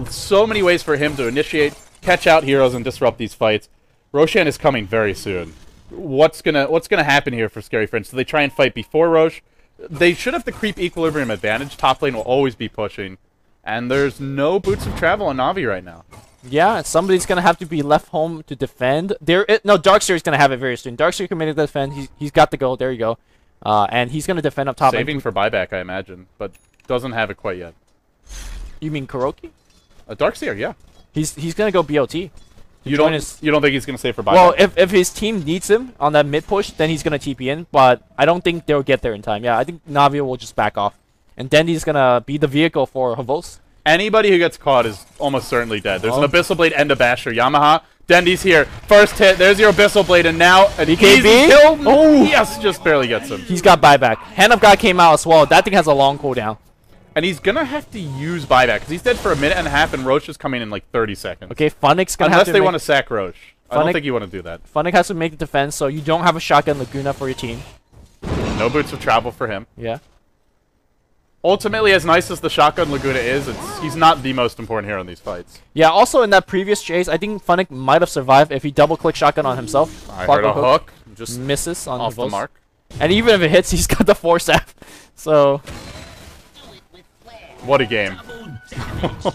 S1: So many ways for him to initiate, catch out heroes, and disrupt these fights. Roshan is coming very soon. What's gonna happen here for ScaryFacezzz? Do they try and fight before Rosh? They should have the creep equilibrium advantage. Top lane will always be pushing. And there's no boots of travel on Navi right now.
S2: Yeah, somebody's gonna have to be left home to defend. No, Darkseer's gonna have it very soon. Darkseer committed to defend. He's got the go. There you go. And he's gonna defend up top.
S1: Saving for buyback, I imagine, but doesn't have it quite yet.
S2: You mean Kuroky?
S1: Darkseer, yeah.
S2: He's gonna go BOT.
S1: You don't think he's gonna save for buyback?
S2: Well, if his team needs him on that mid push, then he's gonna TP in. But I don't think they'll get there in time. Yeah, I think Navi will just back off, and Dendi's gonna be the vehicle for Havos.
S1: Anybody who gets caught is almost certainly dead. There's an Abyssal Blade and a Basher. Yamaha, Dendi's here. First hit. There's your Abyssal Blade, and now an easy kill. Oh, yes, just barely gets him.
S2: He's got buyback. Hand of God came out as well. That thing has a long cooldown.
S1: And he's gonna have to use buyback because he's dead for a minute and a half, and Roche is coming in like 30 seconds.
S2: Okay, Funnik's gonna
S1: unless
S2: have to
S1: they want to sack Roche. I don't think you want to do that.
S2: Funnik has to make the defense, so you don't have a shotgun Laguna for your team.
S1: No boots of travel for him.
S2: Yeah.
S1: Ultimately, as nice as the shotgun Laguna is, he's not the most important hero in these fights.
S2: Yeah. Also, in that previous chase, I think Funnik might have survived if he double-click shotgun on himself.
S1: I heard a hook. Just
S2: misses on
S1: off the mark.
S2: And even if it hits, he's got the force F. So.
S1: What a game.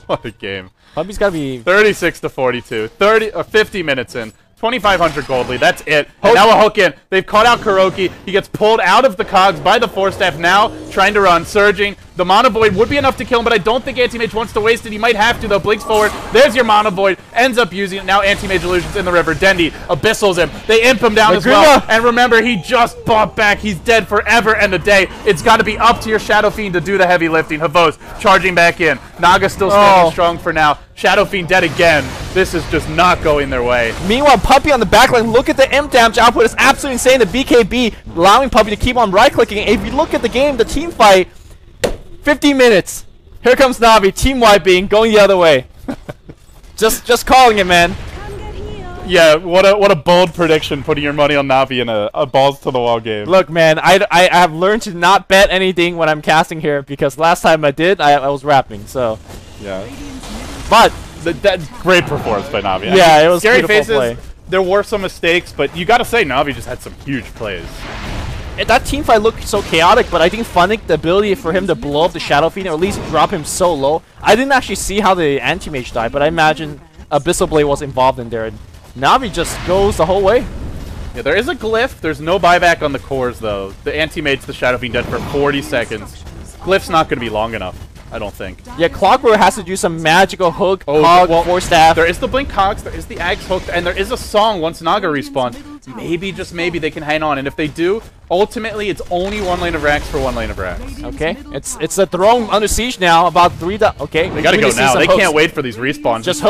S1: What a game.
S2: Puppey's got to be
S1: 36 to 42. 50 minutes in. 2,500 gold lead. That's it. And now a hook in. They've caught out Kuroky. He gets pulled out of the cogs by the Force Staff. Now trying to run. Surging. The Mono Void would be enough to kill him, but I don't think Anti-Mage wants to waste it. He might have to, though. Blinks forward. There's your Mono Void. Ends up using it. Now Anti-Mage Illusions in the river. Dendi abyssals him. They imp him down as well. And remember, he just bought back. He's dead forever and a day. It's got to be up to your Shadow Fiend to do the heavy lifting. Havos charging back in. Naga still standing strong for now. Shadow Fiend dead again. This is just not going their way.
S2: Meanwhile, Puppey on the backline. Look at the imp damage output. It's absolutely insane. The BKB allowing Puppey to keep on right-clicking. If you look at the game, the team fight, 50 minutes. Here comes Navi, team wiping, going the other way. just calling it, man.
S1: Yeah, what a bold prediction, putting your money on Navi in a balls to the wall game.
S2: Look, man, I have learned to not bet anything when I'm casting here because last time I did, I was rapping. So
S1: Yeah.
S2: But
S1: That great performance by Navi.
S2: Yeah, it was
S1: Scary
S2: beautiful
S1: Faces.
S2: play.
S1: There were some mistakes, but you got to say Navi just had some huge plays.
S2: that team fight looked so chaotic, but I think Funnik, the ability for him to blow up the Shadow Fiend, or at least drop him so low. I didn't actually see how the anti-mage died, but I imagine Abyssal Blade was involved in there. And Navi just goes the whole way.
S1: Yeah, there is a glyph. There's no buyback on the cores, though. The anti-mage, the Shadow Fiend dead for 40 seconds. Glyph's not going to be long enough, I don't think.
S2: Yeah, Clockwork has to do some magical hook,
S1: Oh,
S2: cog,
S1: well,
S2: force staff.
S1: There is the Blink Cogs, there is the Axe Hook, and there is a song once Naga respawns. Maybe, just maybe, they can hang on. And if they do, ultimately, it's only 1 lane of racks for 1 lane of racks.
S2: Okay, it's a throne under siege now. About 3. Okay,
S1: They gotta go now. They can't wait for these respawns.
S2: Just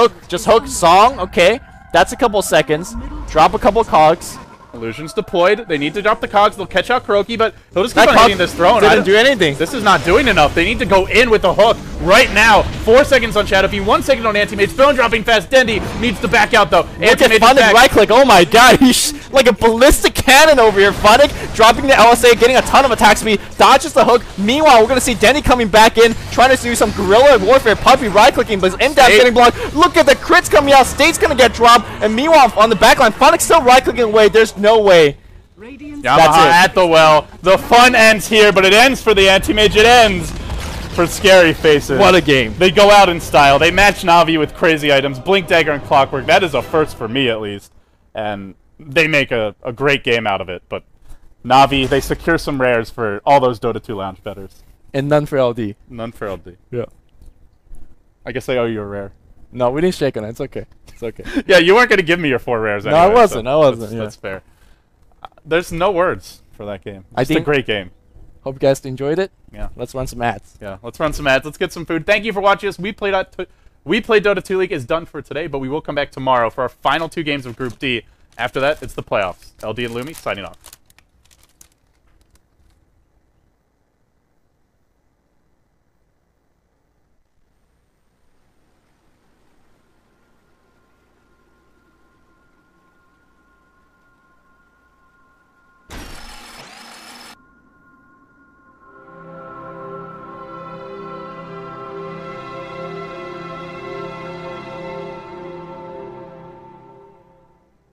S2: hook, song. Okay, that's a couple seconds. Drop a couple cogs.
S1: Illusion's deployed. They need to drop the cogs. They'll catch out Kuroky, but they'll just keep
S2: That
S1: on
S2: cog
S1: hitting this throne.
S2: didn't do anything.
S1: This is not doing enough. They need to go in with the hook right now. 4 seconds on Shadow Fiend, 1 second on Anti-Mage. Throne dropping fast. Dendi needs to back out, though.
S2: Look at
S1: Anti-Mage is
S2: Funnik
S1: back.
S2: right click. Oh my god, he's like a ballistic cannon over here. Funnik dropping the LSA, getting a ton of attack speed, dodges the hook. Meanwhile, we're gonna see Dendi coming back in, trying to do some guerrilla warfare. Puppey right clicking, but his M-dash getting blocked. Look at the crits coming out. State's gonna get dropped, and meanwhile on the backline, Funnik's still right clicking away. There's no way.
S1: Yamaha at the well. The fun ends here, but it ends for the Anti-Mage. It ends for Scary Faces.
S2: What a game.
S1: They go out in style. They match Navi with crazy items. Blink Dagger and Clockwork. That is a first for me, at least. And they make a great game out of it. But Navi, they secure some rares for all those Dota 2 lounge bettors.
S2: And none for LD.
S1: None for LD.
S2: Yeah.
S1: I guess I owe you a rare.
S2: No, we didn't shake on it. It's okay. It's okay.
S1: Yeah, you weren't going to give me your 4 rares anyway.
S2: I wasn't.
S1: So
S2: I wasn't.
S1: That's fair. There's no words for that game.
S2: I
S1: It's a
S2: think-
S1: great game.
S2: Hope you guys enjoyed it.
S1: Yeah.
S2: Let's run some ads.
S1: Yeah, let's run some ads. Let's get some food. Thank you for watching us. We Play Dota 2 League is done for today, but we will come back tomorrow for our final 2 games of Group D. After that, it's the playoffs. LD and Lumi signing off.